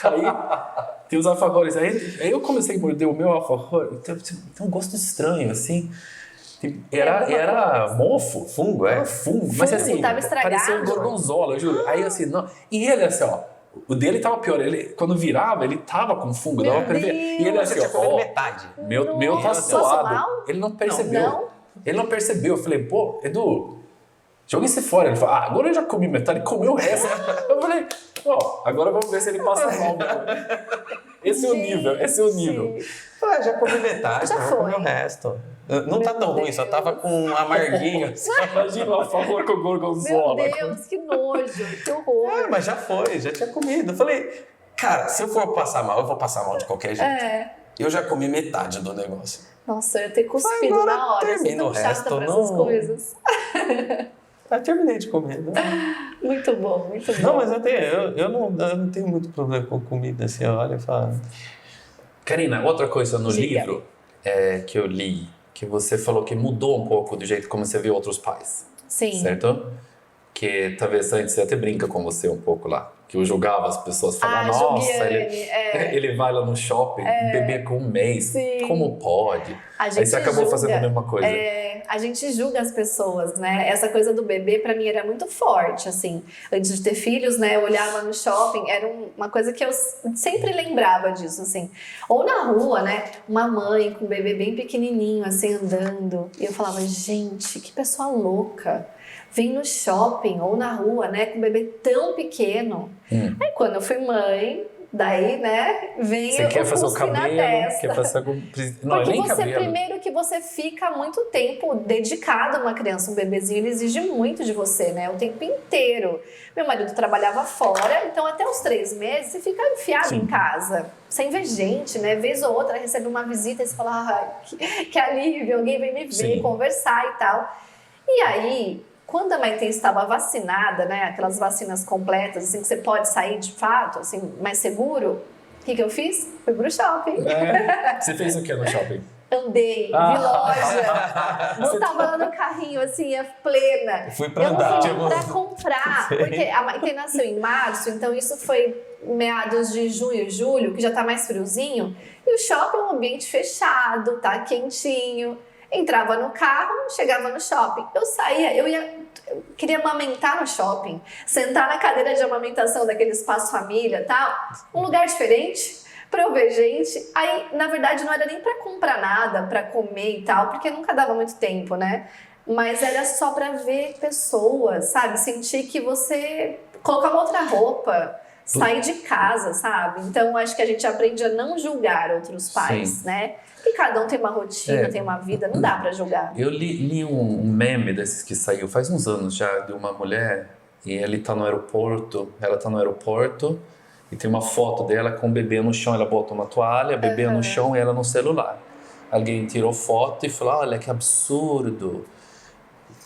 Aí tinha os alfajores. Aí eu comecei a morder o meu alfajor. Tem um gosto estranho, assim. Era mofo, fungo, fungo. Mas assim, tava estragado. Parecia um gorgonzola, eu juro. Aí assim, não. E ele assim, ó, o dele tava pior. Ele, quando virava, ele tava com fungo, dava pra ver. E ele assim, ó, metade. Meu tá suado. Ele não percebeu. Não. Ele não percebeu. Eu falei, pô, Edu, joga esse fora. Ele falou, agora eu já comi metade, comeu o resto. Eu falei, agora vamos ver se ele passa mal. Esse é o nível. Já comi metade, já comi o resto. Não tá tão ruim, só tava com um amarguinho. Imagina o alfajor com gorgonzola. Meu Deus, que nojo, que horror. Mas já tinha comido. Eu falei, cara, se eu for passar mal, eu vou passar mal de qualquer jeito. Eu já comi metade do negócio. Nossa, eu ia ter cuspido na hora. Termina o resto, pra essas coisas. Terminei de comer. Muito bom, muito bom. Não, mas eu não tenho muito problema com comida, assim, olha e fala. Karina, outra coisa no livro que eu li, que você falou que mudou um pouco do jeito como você vê outros pais. Sim. Certo? Que talvez antes você até brinca com você um pouco lá. Que eu julgava as pessoas, falando, nossa, ele vai lá no shopping, bebê com 1 mês, Sim. Como pode? Aí você acabou fazendo a mesma coisa. A gente julga as pessoas, né? Essa coisa do bebê, pra mim, era muito forte, assim. Antes de ter filhos, né? Eu olhava no shopping, era uma coisa que eu sempre lembrava disso, assim. Ou na rua, né? Uma mãe com um bebê bem pequenininho, assim, andando. E eu falava, gente, que pessoa louca. Vem no shopping ou na rua, né? Com um bebê tão pequeno. Aí, quando eu fui mãe... Daí, né, vem você quer fazer o cabelo, quer fazer algum... Não, porque nem você, cabelo. primeiro que você fica muito tempo dedicado a uma criança, um bebezinho, ele exige muito de você, né, o tempo inteiro. Meu marido trabalhava fora, então até os 3 meses você fica enfiado em casa, sem ver gente, né, vez ou outra recebe uma visita e você fala, que alívio, alguém vem me ver, conversar e tal. E aí... Quando a Maitê estava vacinada, né, aquelas vacinas completas, assim, que você pode sair de fato, assim, mais seguro, o que eu fiz? Fui pro shopping. Você fez o que no shopping? Andei, vi loja, botava lá no carrinho, assim, plena. Fui pra andar. Eu fui pra comprar, porque a Maitê nasceu em março, então isso foi meados de junho, julho, que já tá mais friozinho, e o shopping é um ambiente fechado, tá quentinho. Entrava no carro, chegava no shopping. Eu saía, eu queria amamentar no shopping, sentar na cadeira de amamentação daquele espaço família, tal, um lugar diferente pra eu ver gente. Aí, na verdade, não era nem pra comprar nada, pra comer e tal, porque nunca dava muito tempo, né? Mas era só pra ver pessoas, sabe? Sentir que você colocar uma outra roupa, sair de casa, sabe? Então, acho que a gente aprende a não julgar outros pais, né? Porque cada um tem uma rotina, tem uma vida, não dá pra julgar. Eu li um meme desses que saiu faz uns anos já, de uma mulher, e ela tá no aeroporto, e tem uma foto dela com o bebê no chão, ela bota uma toalha, o bebê no chão e ela no celular. Alguém tirou foto e falou, olha que absurdo,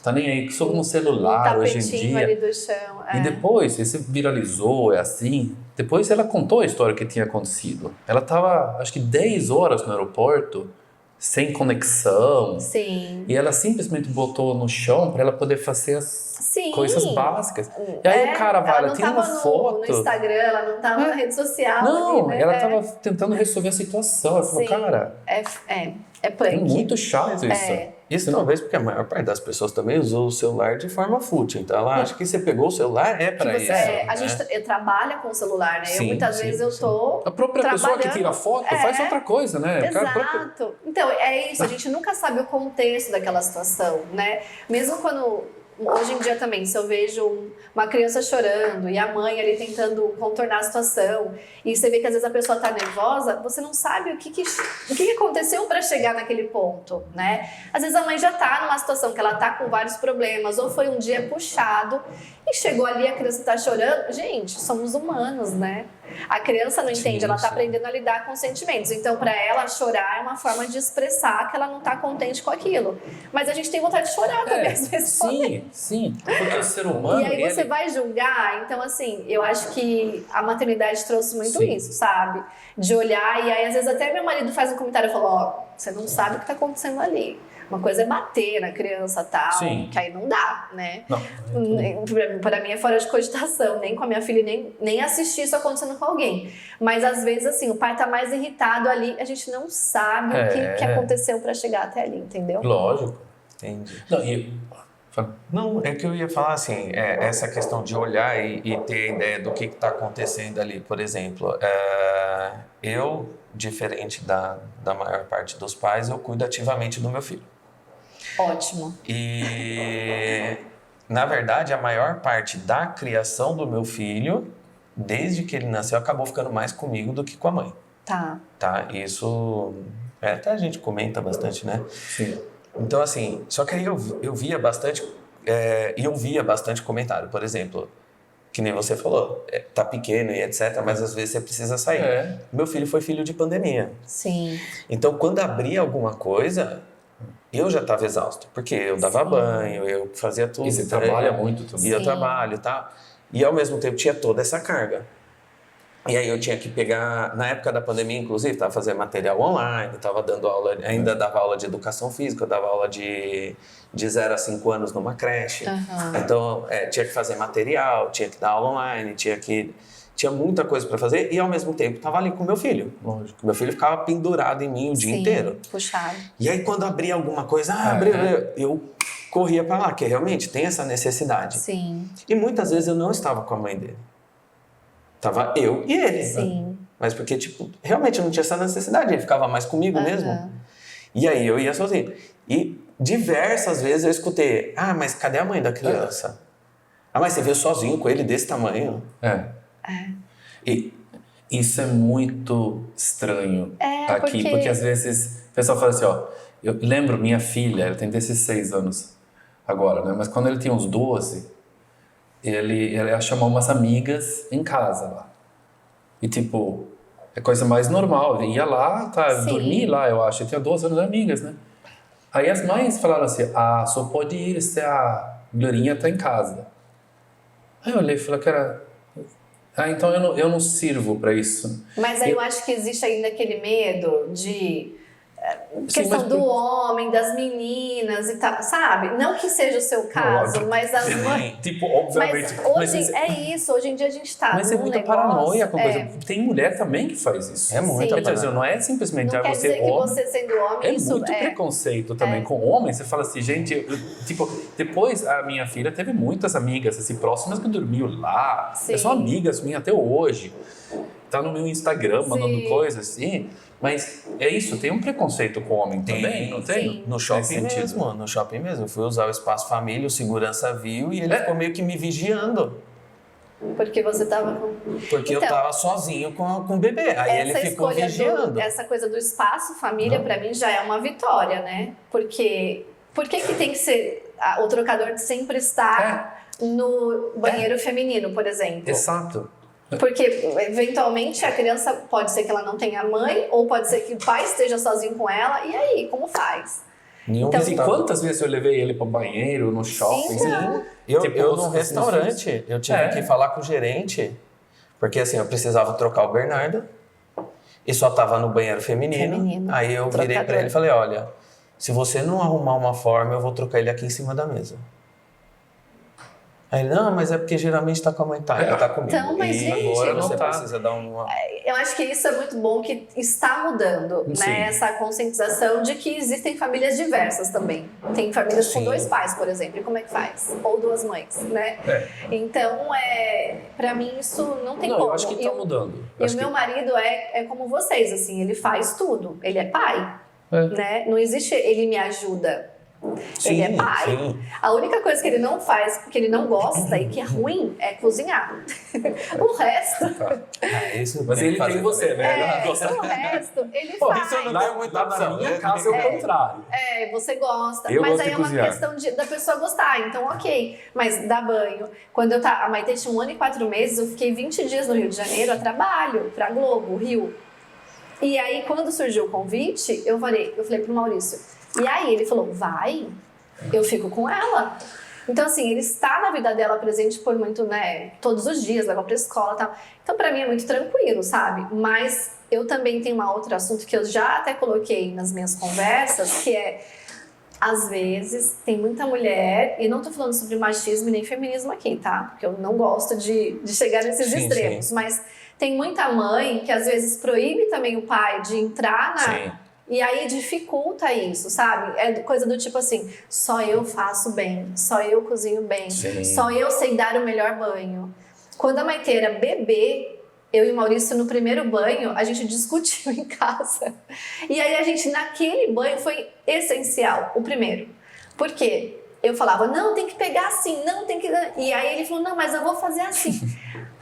tá nem aí, só no celular hoje em dia. Ali do chão. E depois, isso viralizou, é assim. Depois ela contou a história que tinha acontecido. Ela estava, acho que 10 horas no aeroporto, sem conexão. Sim. E ela simplesmente botou no chão para ela poder fazer as coisas básicas. E aí o cara vai, ela tira uma foto. No Instagram, ela não estava na rede social. Não, ali, né? ela estava tentando resolver a situação. Ela falou, cara, é punk. É muito chato isso. Isso talvez porque a maior parte das pessoas também usou o celular de forma fútil. Então ela acha que você pegou o celular para isso. A gente trabalha com o celular, né? Muitas vezes eu tô a própria pessoa que tira foto faz outra coisa, né? Exato. Então, é isso. A gente nunca sabe o contexto daquela situação, né? Mesmo quando... Hoje em dia também, se eu vejo uma criança chorando e a mãe ali tentando contornar a situação e você vê que às vezes a pessoa tá nervosa, você não sabe o que aconteceu para chegar naquele ponto, né? Às vezes a mãe já tá numa situação que ela tá com vários problemas ou foi um dia puxado e chegou ali, a criança tá chorando. Gente, somos humanos, né? A criança não entende, ela tá aprendendo a lidar com sentimentos. Então, para ela, chorar é uma forma de expressar que ela não tá contente com aquilo. Mas a gente tem vontade de chorar também, às vezes. Sim. Porque o ser humano... E aí você vai julgar. Então, assim, eu acho que a maternidade trouxe muito isso, sabe? De olhar, e aí às vezes até meu marido faz um comentário e fala, você não sabe o que tá acontecendo ali. Uma coisa é bater na criança e tal, que aí não dá, né? Para mim é fora de cogitação, nem com a minha filha, nem assistir isso acontecendo com alguém. Mas às vezes, assim, o pai tá mais irritado ali, a gente não sabe o que aconteceu para chegar até ali, entendeu? Lógico. Entendi. Não, é que eu ia falar assim, essa questão de olhar e ter ideia do que está acontecendo ali. Por exemplo, eu, diferente da maior parte dos pais, eu cuido ativamente do meu filho. Ótimo. E, na verdade, a maior parte da criação do meu filho, desde que ele nasceu, acabou ficando mais comigo do que com a mãe. Tá. Isso, até a gente comenta bastante, né? Sim. Então, assim, só que aí eu via bastante, eu via bastante comentário. Por exemplo, que nem você falou, tá pequeno e etc, mas às vezes você precisa sair. Meu filho foi filho de pandemia. Sim. Então, quando abria alguma coisa... Eu já estava exausto, porque eu dava banho, eu fazia tudo. E você trabalha muito também. E eu trabalho e tal. E ao mesmo tempo tinha toda essa carga. E aí eu tinha que pegar, na época da pandemia, inclusive, estava fazendo material online, estava dando aula, ainda dava aula de educação física, eu dava aula de 0 a 5 anos numa creche. Então, tinha que fazer material, tinha que dar aula online, tinha muita coisa para fazer e ao mesmo tempo estava ali com meu filho. Lógico. Meu filho ficava pendurado em mim o dia inteiro. Puxado. E aí quando abria alguma coisa, eu corria para lá, que realmente tem essa necessidade. Sim. E muitas vezes eu não estava com a mãe dele. Tava eu e ele. Sim. Mas porque, realmente eu não tinha essa necessidade, ele ficava mais comigo mesmo. E aí eu ia sozinho. E diversas vezes eu escutei, mas cadê a mãe da criança? Mas você veio sozinho com ele desse tamanho? E isso é muito estranho aqui, porque às vezes o pessoal fala assim, eu lembro minha filha, ela tem 16 anos agora, né? Mas quando ele tinha uns 12, ela chamou umas amigas em casa lá. E é coisa mais normal, ia lá, dormir lá, eu acho, eu tinha 12 anos de amigas, né? Aí as mães falaram assim, só pode ir se a Glorinha tá em casa. Aí eu olhei e falei, cara... então eu não sirvo para isso. Mas aí eu acho que existe ainda aquele medo de questão do homem, das meninas e tal, sabe? Não que seja o seu caso, mas as mães... obviamente... Mas hoje em dia a gente tá Mas é muita paranoia com coisa. Tem mulher também que faz isso. É muita paranoia. Não é simplesmente não quer você dizer homem. Que você sendo homem, isso muito preconceito também com homem. Você fala assim, gente... depois a minha filha teve muitas amigas assim, próximas que dormiam lá. São amigas minhas até hoje. Tá no meu Instagram mandando coisas assim... Mas é isso, tem um preconceito com o homem também, não tem? Sim. No shopping mesmo, no shopping mesmo. Eu fui usar o espaço família, o segurança viu e ele ficou meio que me vigiando. Porque você tava com... Porque eu tava sozinho com o bebê. Aí ele ficou vigiando. Essa coisa do espaço família, pra mim, já é uma vitória, né? Porque por que tem que ser... O trocador sempre está no banheiro feminino, por exemplo? Exato. Porque, eventualmente, a criança pode ser que ela não tenha mãe, ou pode ser que o pai esteja sozinho com ela. E aí, como faz? Então, assim, quantas vezes eu levei ele para o banheiro, no shopping? Sim. Eu num restaurante, eu tive que falar com o gerente, porque assim, eu precisava trocar o Bernardo, e só tava no banheiro feminino. Aí eu virei para ele e falei, olha, se você não arrumar uma forma, eu vou trocar ele aqui em cima da mesa. Aí ele, não, mas é porque geralmente tá com a mãe, tá comigo. Então, mas, gente, agora você precisa dar uma... Eu acho que isso é muito bom, que está mudando, né? Essa conscientização de que existem famílias diversas também. Tem famílias com 2 pais, por exemplo, e como é que faz? Ou 2 mães, né? Então, pra mim, isso não tem como. Eu acho que tá mudando. E o meu marido é como vocês, assim, ele faz tudo. Ele é pai, né? Não existe ele me ajuda. Ele é pai. Sim. A única coisa que ele não faz, porque ele não gosta e que é ruim, é cozinhar. O resto... Mas ele tem você, né? O resto, ele faz. Isso eu não tenho muita opção. Na minha casa é o contrário. Você gosta. Eu mas gosto aí é uma questão da pessoa gostar. Então, ok. Mas dá banho. Quando a Maitê tinha 1 ano e 4 meses, eu fiquei 20 dias no Rio de Janeiro a trabalho, pra Globo, Rio. E aí, quando surgiu o convite, eu falei pro Maurício... E aí ele falou, vai, eu fico com ela. Então, assim, ele está na vida dela presente por muito, né, todos os dias, leva pra escola e tal. Então, pra mim é muito tranquilo, sabe? Mas eu também tenho um outro assunto que eu já até coloquei nas minhas conversas, que é, às vezes, tem muita mulher, e não tô falando sobre machismo e nem feminismo aqui, tá? Porque eu não gosto de chegar nesses extremos, mas tem muita mãe que às vezes proíbe também o pai de entrar na... E aí dificulta isso, sabe? É coisa do tipo assim, só eu faço bem, só eu cozinho bem, só eu sei dar o melhor banho. Quando a Maitê era bebê, eu e o Maurício no primeiro banho, a gente discutiu em casa. E aí a gente, naquele banho, foi essencial, o primeiro. Por quê? Eu falava, não, tem que pegar assim, não, tem que... E aí ele falou, não, mas eu vou fazer assim.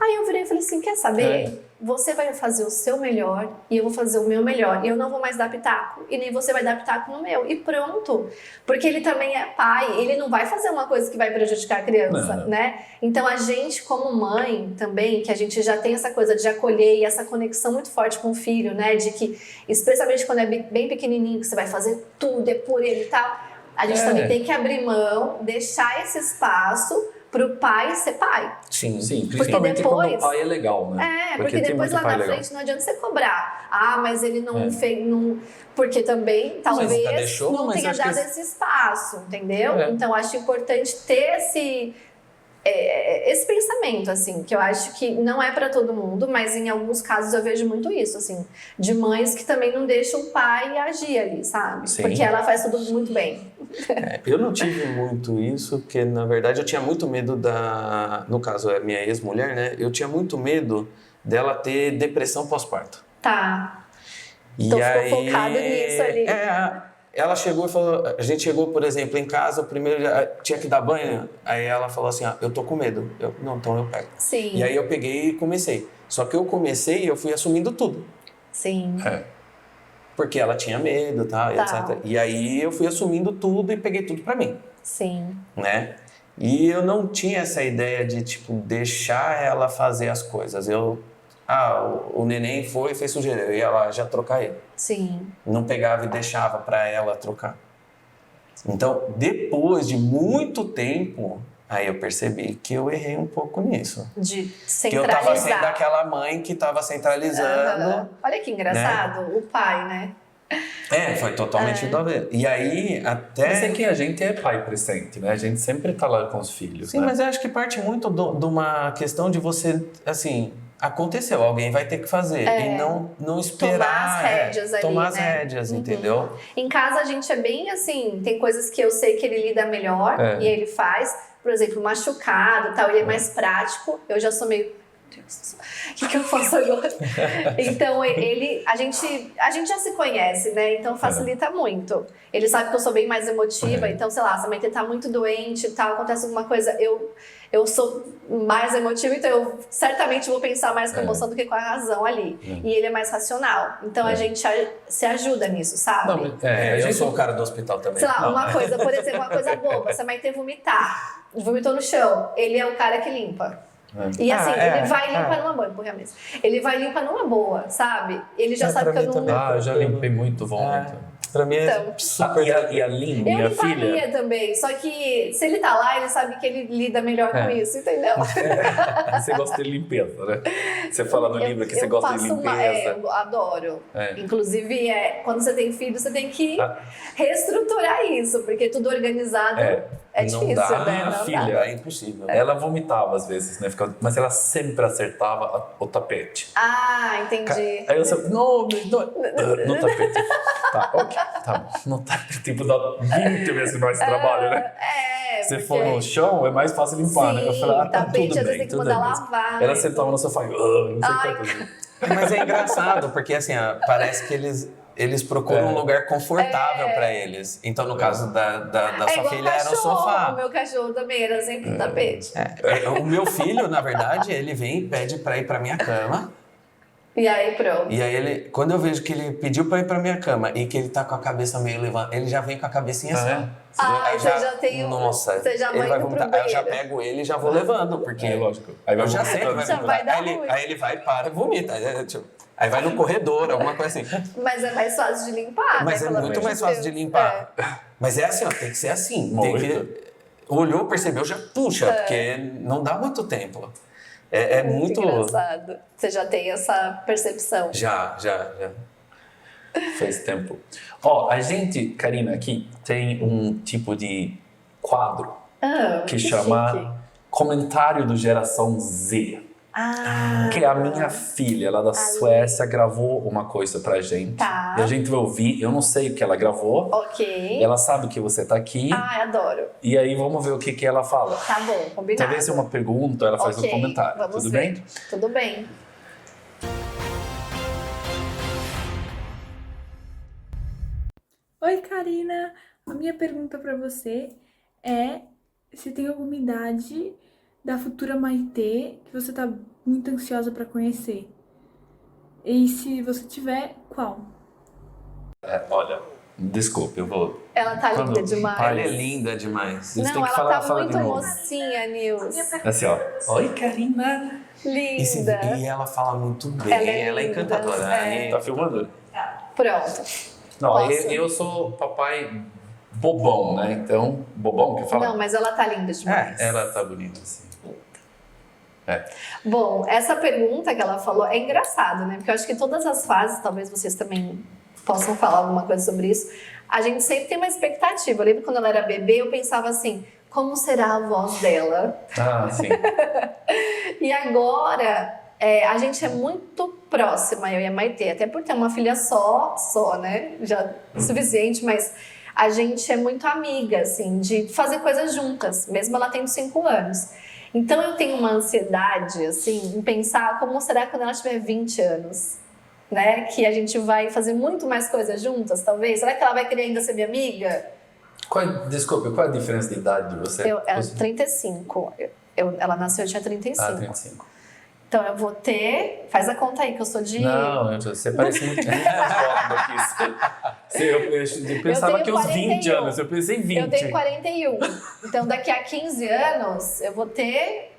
Aí eu virei e falei assim, quer saber? Você vai fazer o seu melhor e eu vou fazer o meu melhor. E eu não vou mais dar pitaco. E nem você vai dar pitaco no meu. E pronto. Porque ele também é pai. Ele não vai fazer uma coisa que vai prejudicar a criança, né? Então a gente, como mãe também, que a gente já tem essa coisa de acolher e essa conexão muito forte com o filho, né? De que, especialmente quando é bem pequenininho, que você vai fazer tudo, é por ele e tal. A gente também tem que abrir mão, deixar esse espaço pro pai ser pai. Sim, principalmente depois, quando o pai é legal, né? Porque depois lá na frente não adianta você cobrar. Ah, mas ele não fez... Não... Porque também, talvez, não tenha dado esse espaço, entendeu? Então, acho importante ter esse pensamento, assim, que eu acho que não é pra todo mundo, mas em alguns casos eu vejo muito isso, assim, de mães que também não deixam o pai agir ali, sabe? Porque ela faz tudo muito bem. Eu não tive muito isso, porque na verdade eu tinha muito medo no caso é minha ex-mulher, né? Eu tinha muito medo dela ter depressão pós-parto. Tá. Então ficou focado nisso ali. Ela chegou e falou, a gente chegou, por exemplo, em casa, o primeiro dia, tinha que dar banho, aí ela falou assim, eu tô com medo. Não, então eu pego. Sim. E aí eu peguei e comecei. Só que eu comecei e eu fui assumindo tudo. Sim. Porque ela tinha medo, tá, etc. E aí eu fui assumindo tudo e peguei tudo pra mim. Sim. Né? E eu não tinha essa ideia de, tipo, deixar ela fazer as coisas. O neném foi e fez sujeira, eu ia lá já trocar ele. Sim. Não pegava e deixava pra ela trocar. Então, depois de muito tempo, aí eu percebi que eu errei um pouco nisso. De centralizar. Que eu tava sendo aquela mãe que tava centralizando. Olha que engraçado, né? O pai, né? Foi totalmente do avesso. E aí, até... Mas é que a gente é pai presente, né? A gente sempre tá lá com os filhos, Sim, mas eu acho que parte muito de uma questão de você, assim... Aconteceu, alguém vai ter que fazer e não esperar. Tomar as rédeas ali, tomar as né? rédeas, entendeu? Em casa a gente é bem assim, tem coisas que eu sei que ele lida melhor e ele faz. Por exemplo, machucado e tal, ele é mais prático. Eu já sou meio Deus, o que eu faço agora? Então, a gente já se conhece, né? Então facilita muito. Ele sabe que eu sou bem mais emotiva, então, sei lá, se a mãe tá muito doente e tal, acontece alguma coisa, eu sou mais emotiva, então eu certamente vou pensar mais com a emoção do que com a razão ali. E ele é mais racional. Então a gente se ajuda nisso, sabe? Não, eu sou o cara do hospital também. Sei lá, uma coisa, por exemplo, uma coisa boba, se a mãe ter vomitou no chão, ele é o cara que limpa. E assim, ele vai limpar numa boa, empurra a mesa. Ele vai limpar numa boa, sabe? Ele já sabe que eu não... também. eu já limpei muito vômito. Pra mim é Então, super... E a Lin, eu minha limparia filha... também, só que se ele tá lá, ele sabe que ele lida melhor com isso, entendeu? Você gosta de limpeza, né? Você fala no livro que você gosta de limpeza. Eu adoro. Inclusive, quando você tem filho, você tem que reestruturar isso, porque tudo organizado é difícil, não dá, né? Não filha, dá. é impossível. Ela vomitava às vezes, né? Mas ela sempre acertava o tapete. Ah, entendi. Aí eu sempre, no tapete. Tá, ok, tá bom. No tapete, tipo, dá 20 vezes mais trabalho, né? Se for no chão, é mais fácil limpar, né? Eu falei, tá tapete, tudo às vezes bem, tem que tudo mandar bem. lavar. Ela sentava no sofá e, não sei quantas vezes. Mas é engraçado, porque assim, parece que eles procuram um lugar confortável pra eles. Então, no caso da sua filha, era o sofá. O meu cachorro também era sempre no tapete. O meu filho, na verdade, ele vem e pede pra ir pra minha cama. E aí, pronto. E aí, quando eu vejo que ele pediu pra ir pra minha cama e que ele tá com a cabeça meio levantada, ele já vem com a cabecinha assim. Aí você já tem Nossa, você já ele vai vai indo vomitar. pro Aí eu já banheiro. pego ele e já vou levando, porque lógico. Aí vai eu já sei que vai Já vomitar. vai dar Aí ruim. ele vai, para e vomita. Aí vai no corredor, alguma coisa assim. Mas é mais fácil de limpar, Mas né? é Pelo muito amor mais de fácil de Deus. limpar. Mas é assim, ó, tem que ser assim. Tem que, olhou, percebeu, já puxa, porque não dá muito tempo. É muito... engraçado. Você já tem essa percepção. Já. Faz tempo. Ó, a gente, Karina, aqui tem um tipo de quadro que chama chique. Comentário do Geração Z. Que a minha filha, lá da Suécia, gravou uma coisa pra gente. Tá. E a gente vai ouvir. Eu não sei o que ela gravou. Ok. Ela sabe que você tá aqui. Adoro. E aí vamos ver o que ela fala. Tá bom, combinado. Talvez seja uma pergunta, ela faz um comentário. Vamos Tudo ver. bem? Tudo bem. Oi, Karina! A minha pergunta para você é se tem alguma idade da futura Maitê que você tá muito ansiosa para conhecer. E se você tiver, qual? Olha, desculpa, eu vou... Ela tá linda Quando- demais. Ela é linda demais. Vocês têm Não, que ela falar, tá fala muito de novo. mocinha, Nils. Assim, ó. Oi, Karina. Linda. E ela fala muito bem, Ela é ela é linda, encantadora. é. Tá filmando? Pronto. Não, Posso? eu sou papai bobão, né? Então, bobão que fala? Não, mas ela tá linda demais. Ela tá bonita, assim. Bom, essa pergunta que ela falou é engraçado, né? Porque eu acho que todas as fases, talvez vocês também possam falar alguma coisa sobre isso, a gente sempre tem uma expectativa. Eu lembro quando ela era bebê, eu pensava assim, como será a voz dela? Ah, sim. E agora, a gente é muito próxima, eu e a Maitê, até por ter uma filha só, né? Já suficiente, mas a gente é muito amiga, assim, de fazer coisas juntas, mesmo ela tendo 5 anos. Então eu tenho uma ansiedade, assim, em pensar como será quando ela tiver 20 anos, né? Que a gente vai fazer muito mais coisas juntas, talvez. Será que ela vai querer ainda ser minha amiga? Desculpa, qual é a diferença de idade de você? Ela 35. Ela nasceu, eu tinha 35. 35. Então eu vou ter... Faz a conta aí, que eu sou de... Não, você parece muito mais jovem do que isso. Eu pensava tenho que uns 20 41. anos, eu pensei 20. Eu tenho 41. Então daqui a 15 anos eu vou ter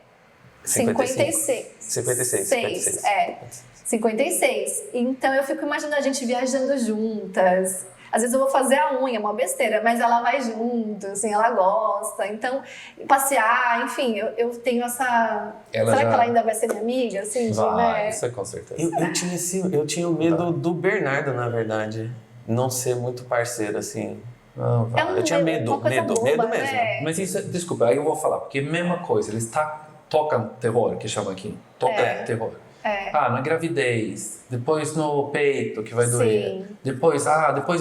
56. 56. 56. Então eu fico imaginando a gente viajando juntas. Às vezes eu vou fazer a unha, uma besteira, mas ela vai junto, assim, ela gosta. Então, passear, enfim, eu tenho essa... Será que ela ainda vai ser minha amiga? Assim, Vai, né? isso é com certeza. Eu tinha o medo do Bernardo, na verdade. Não ser muito parceiro, assim. Não, vai. Eu tinha medo uma coisa medo boba, mesmo. né? Mas isso, desculpa, aí eu vou falar, porque mesma coisa, eles tocam terror, que chama aqui. Toca terror. Na gravidez, depois no peito, que vai doer. Depois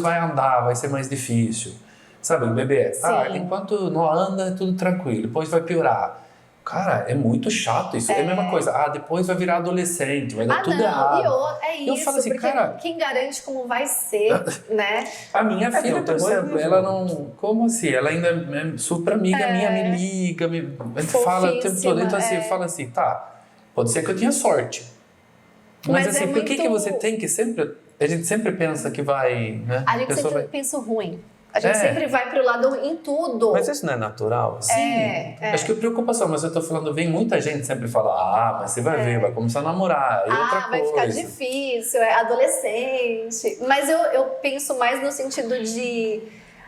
vai andar, vai ser mais difícil. Sabe, o bebê, enquanto não anda, é tudo tranquilo, depois vai piorar. Cara, é muito chato isso. É a mesma coisa. Ah, depois vai virar adolescente, vai dar tudo errado. É isso, Eu falo assim, porque cara, quem garante como vai ser, né? a minha filha, por exemplo, ela não... Como assim? Ela ainda é super amiga minha, me liga, me fala o tempo todo. Então assim, eu falo assim, tá, pode ser que eu tenha sorte. Mas assim, por que você tem que sempre... A gente sempre pensa que vai, né? A gente sempre pensa ruim. A gente sempre vai pro lado em tudo. Mas isso não é natural? Sim. Acho que é preocupação, mas eu tô falando, vem muita gente sempre fala, mas você vai ver, vai começar a namorar, e outra vai coisa. Ficar difícil, é adolescente. Mas eu penso mais no sentido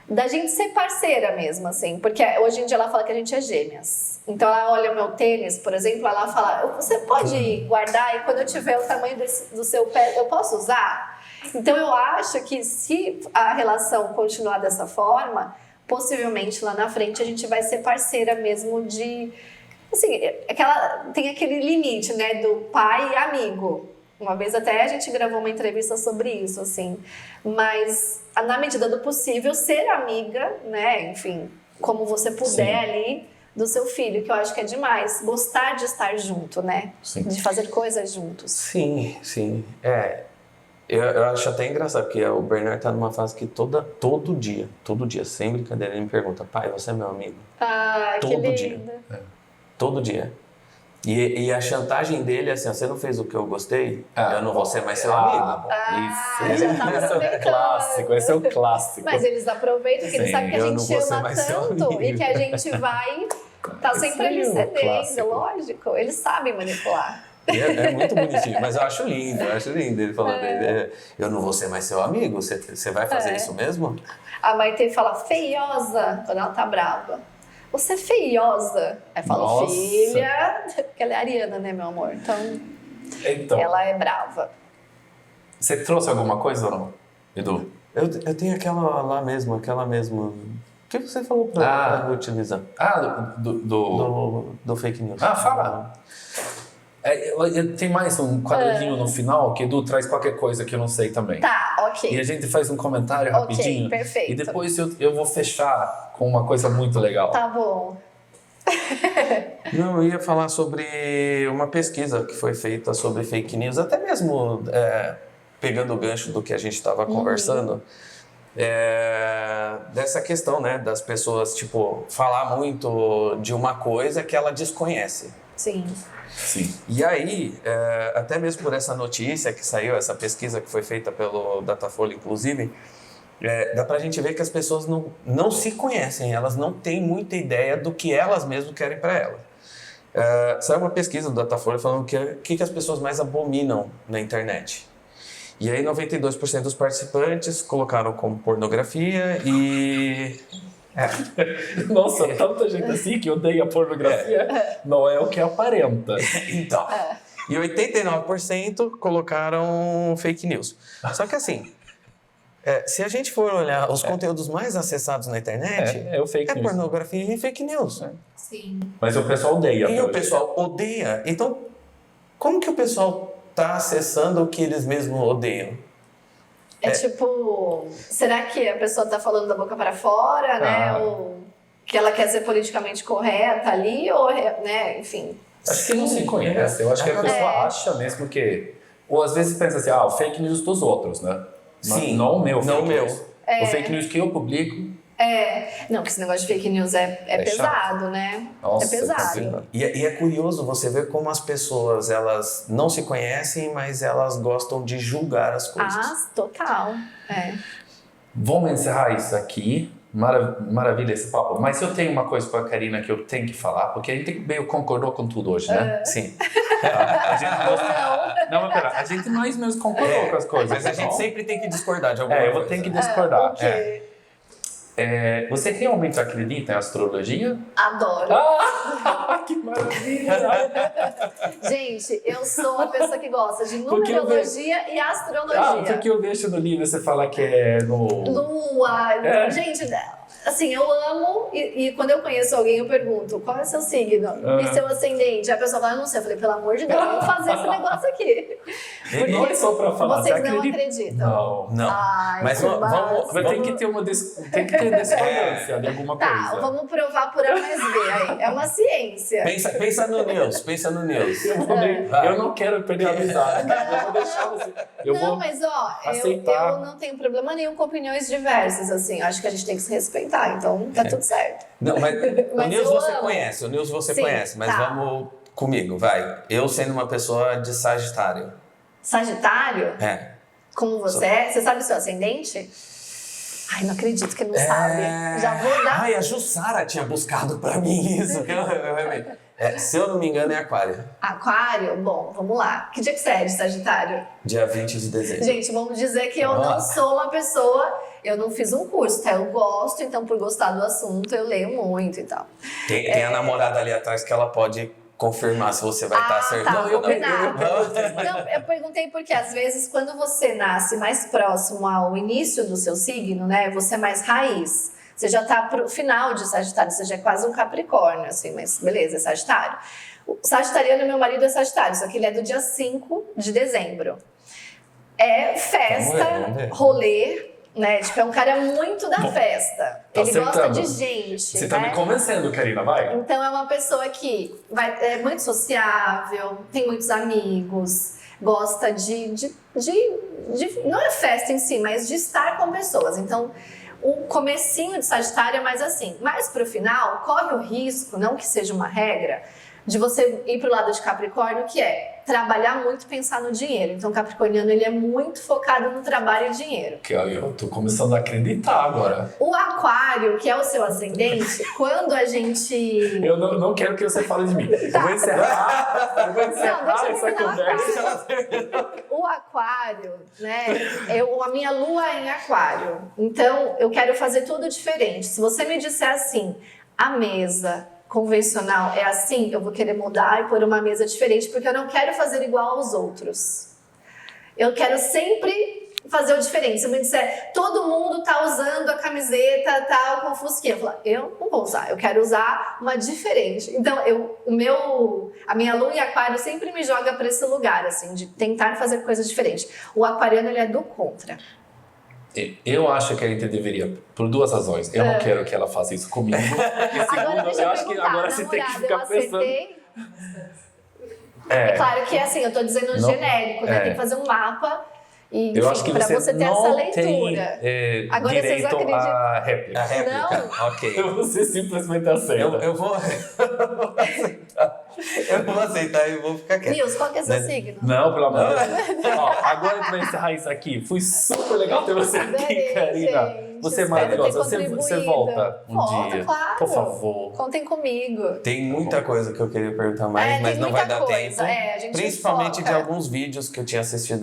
da gente ser parceira mesmo, assim. Porque hoje em dia ela fala que a gente é gêmeas. Então ela olha o meu tênis, por exemplo, ela fala, você pode guardar e quando eu tiver o tamanho do seu pé, eu posso usar? Então eu acho que se a relação continuar dessa forma, possivelmente lá na frente a gente vai ser parceira mesmo de... Assim, tem aquele limite, né, do pai e amigo. Uma vez até a gente gravou uma entrevista sobre isso, assim. Mas, na medida do possível, ser amiga, né, enfim, como você puder ali, do seu filho, que eu acho que é demais. Gostar de estar junto, né? Sim. De fazer coisas juntos. Sim. Eu acho até engraçado, porque o Bernardo tá numa fase que todo dia, sem brincadeira, ele me pergunta, pai, você é meu amigo? Que lindo. Todo dia. E a chantagem dele é assim, você não fez o que eu gostei, eu não vou ser mais seu amigo. Já tá aproveitando. Esse é o clássico. Mas eles aproveitam, porque eles sabem que a gente ama tanto e que a gente vai tá sempre ali cedendo, lógico. Eles sabem manipular. É muito bonitinho, mas eu acho lindo ele falando, eu não vou ser mais seu amigo, você vai fazer isso mesmo? A Maitê fala feiosa quando ela tá brava. Você é feiosa. Aí fala, filha, porque ela é ariana, né, meu amor? Então ela é brava. Você trouxe alguma coisa ou não, Edu? Eu tenho aquela mesma. O que você falou pra utilizar? Do fake news. Fala. Tem mais um quadradinho no final que Edu traz qualquer coisa que eu não sei também. Tá, ok. E a gente faz um comentário rapidinho. Ok, perfeito. E depois eu vou fechar com uma coisa muito legal. Tá bom. Não, eu ia falar sobre uma pesquisa que foi feita sobre fake news, até mesmo pegando o gancho do que a gente estava conversando, dessa questão, né, das pessoas, tipo, falar muito de uma coisa que ela desconhece. Sim. E aí, até mesmo por essa notícia que saiu, essa pesquisa que foi feita pelo Datafolha, inclusive, dá pra gente ver que as pessoas não se conhecem, elas não têm muita ideia do que elas mesmas querem para elas. Saiu uma pesquisa do Datafolha falando que as pessoas mais abominam na internet. E aí 92% dos participantes colocaram como pornografia e... Nossa, tanta gente assim que odeia pornografia, não é o que aparenta. Então, e 89% colocaram fake news. Só que assim, se a gente for olhar os conteúdos mais acessados na internet, o fake news. Pornografia e fake news. Sim. Mas o pessoal odeia. E o pessoal odeia. Então, como que o pessoal está acessando o que eles mesmos odeiam? Tipo, será que a pessoa tá falando da boca para fora, né? Ou que ela quer ser politicamente correta ali, ou, né? Enfim. Acho que não se conhece. Eu acho que a pessoa acha mesmo que... Ou às vezes pensa assim, o fake news dos outros, né? Sim. Não o meu fake não news. Meu. O fake news que eu publico... Não, que esse negócio de fake news é pesado, chato. Né? Nossa, é pesado. E é curioso você ver como as pessoas, elas não se conhecem, mas elas gostam de julgar as coisas. Total. Vamos encerrar isso aqui. Maravilha esse papo. Mas eu tenho uma coisa com a Karina que eu tenho que falar, porque a gente meio concordou com tudo hoje, né? Sim. A gente não, mas pera, a gente mais mesmo concordou com as coisas. Mas a gente sempre tem que discordar de alguma coisa. Eu vou ter que discordar. Okay. Você realmente acredita em astrologia? Adoro. Que maravilha! Gente, eu sou a pessoa que gosta de numerologia e astrologia. Porque eu vejo no livro você fala que é no... Lua. Gente, assim, eu amo e quando eu conheço alguém eu pergunto, qual é seu signo? E seu ascendente? A pessoa fala, eu não sei. Eu falei, pelo amor de Deus, vamos fazer esse negócio aqui. Não é só pra falar, Vocês você não acredita? acreditam. Não. Ai, Mas que vamos, massa. Mas tem que ter tem que ter discordância de alguma Tá, coisa. vamos provar por A mais B aí. É uma ciência. pensa no Nils. Eu não quero perder a amizade. Eu vou deixar você. Eu não, vou mas ó, aceitar. eu não tenho problema nenhum com opiniões diversas, assim. Acho que a gente tem que se respeitar, então tá tudo certo. Não, mas o Mas Nils eu você amo. conhece, o Nils você Sim, conhece, mas tá. vamos comigo, vai. Eu sendo uma pessoa de Sagitário. Sagitário? É. Como você é? Você sabe o seu ascendente? Ai, não acredito que não sabe. Já vou dar. Ai, a Jussara tinha buscado pra mim isso. Se eu não me engano, é Aquário. Aquário? Bom, vamos lá. Que dia que você é de Sagitário? Dia 20 de dezembro. Gente, vamos dizer que eu não sou uma pessoa... Eu não fiz um curso, tá? Eu gosto, então por gostar do assunto eu leio muito e tal. Tem a namorada ali atrás que ela pode confirmar se você vai estar acertando ou não. Não, eu perguntei porque às vezes quando você nasce mais próximo ao início do seu signo, né? Você é mais raiz. Você já tá pro final de Sagitário, você já é quase um Capricórnio, assim, mas beleza, é Sagitário. O sagitariano, meu marido, é Sagitário, só que ele é do dia 5 de dezembro. É festa, Vamos ver. Rolê, né? Tipo, é um cara muito da festa. Tá Ele gosta acertando. de gente. Você tá né? me convencendo, Karina, vai. Então é uma pessoa que é muito sociável, tem muitos amigos, gosta não é festa em si, mas de estar com pessoas. Então o comecinho de Sagitário é mais assim. Mas pro final, corre o risco, não que seja uma regra, de você ir pro lado de Capricórnio, que é trabalhar muito e pensar no dinheiro. Então o capricorniano, ele é muito focado no trabalho e dinheiro. Que eu tô começando a acreditar agora. O aquário, que é o seu ascendente, quando a gente... Eu não quero que você fale de mim. Tá. Eu vou encerrar Não, deixa eu essa terminar. conversa. O aquário, né? A minha lua é em aquário. Então, eu quero fazer tudo diferente. Se você me disser assim, a mesa convencional é assim, eu vou querer mudar e pôr uma mesa diferente, porque eu não quero fazer igual aos outros. Eu quero sempre fazer o diferente. Se eu me disser, todo mundo tá usando a camiseta tal com fusquinha, eu falo, eu não vou usar, eu quero usar uma diferente. Então, a minha lua em aquário sempre me joga para esse lugar, assim, de tentar fazer coisas diferentes. O aquariano, ele é do contra. Eu acho que a gente deveria, por duas razões. Eu não quero que ela faça isso comigo. E Agora segundo, deixa eu eu acho que perguntar, agora você tem que namorada, ficar eu pensando. acertei? É claro que assim, eu tô dizendo Não, genérico, né? Tem que fazer um mapa e, Eu acho que pra você ter essa não leitura. tem Agora vocês direito acreditam? à réplica. A réplica? Não. Ok. Você simplesmente aceita. Eu vou aceitar e vou ficar quieto. Nils, qual que é seu signo? Não, pelo amor de Deus. Ó, agora a gente vai encerrar isso aqui. Foi super legal ter você aqui, Adorei, Karina. gente. Você é Espero maravilhosa. ter Você contribuído. volta um Volto, dia. claro. Por favor. Contem comigo. Tem muita coisa que eu queria perguntar mais, mas tem não vai muita dar coisa. tempo. A gente Principalmente foca. de alguns vídeos que eu tinha assistido.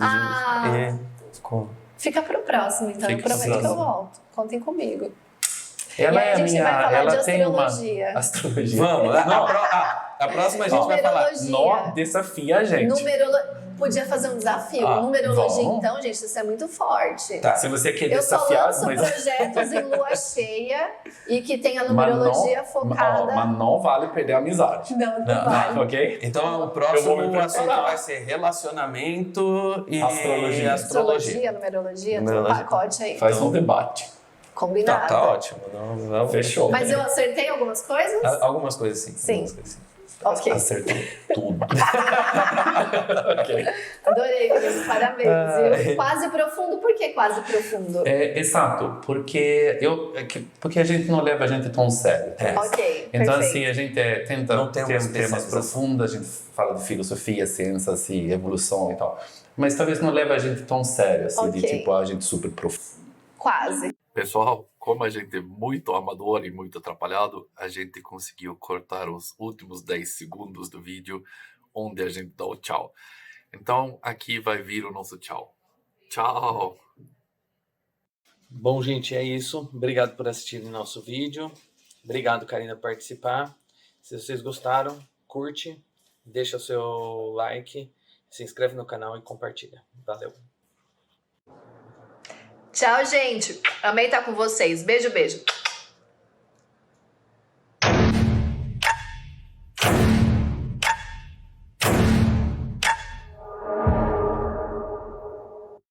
Fica pro próximo, então. Fica Eu pro prometo que eu próximo. volto. Contem comigo. Ela E aí é a gente vai falar ela de tem astrologia. uma astrologia. Vamos, Não, a próxima a gente vai falar. Numerologia. nó desafia a gente. Podia fazer um desafio. Ah, Numerologia, vamos. então, gente, isso é muito forte. Tá. Se você quer Eu só desafiar, lanço mas projetos em lua cheia e que tem a mas numerologia não, focada. mas não vale perder a amizade. Não Não, vai. Ok? Então o Eu vou próximo me assunto preparar. vai ser relacionamento e Astrologia. Astrologia, numerologia, todo um Numerologia. pacote aí. Faz um debate. Combinado. Tá ótimo. Vamos. Fechou. Mas eu acertei algumas coisas? Algumas coisas sim. Sim. Algumas coisas, sim. Ok. Acertou tudo. Ok. Adorei, Cris. Parabéns. Viu? Quase profundo, por que quase profundo? Exato, porque a gente não leva a gente tão sério. Ok, Então, perfeito. assim, a gente tenta Não tem uma ter temas especialização. profundos, a gente fala de filosofia, ciências e evolução e tal. Mas talvez não leve a gente tão sério, assim, de Ok. tipo, a gente super profundo. Quase. Pessoal, como a gente é muito amador e muito atrapalhado, a gente conseguiu cortar os últimos 10 segundos do vídeo onde a gente dá o tchau. Então, aqui vai vir o nosso tchau. Tchau! Bom, gente, é isso. Obrigado por assistirem nosso vídeo. Obrigado, Karina, por participar. Se vocês gostaram, curte, deixa o seu like, se inscreve no canal e compartilha. Valeu! Tchau, gente. Amei estar com vocês. Beijo, beijo.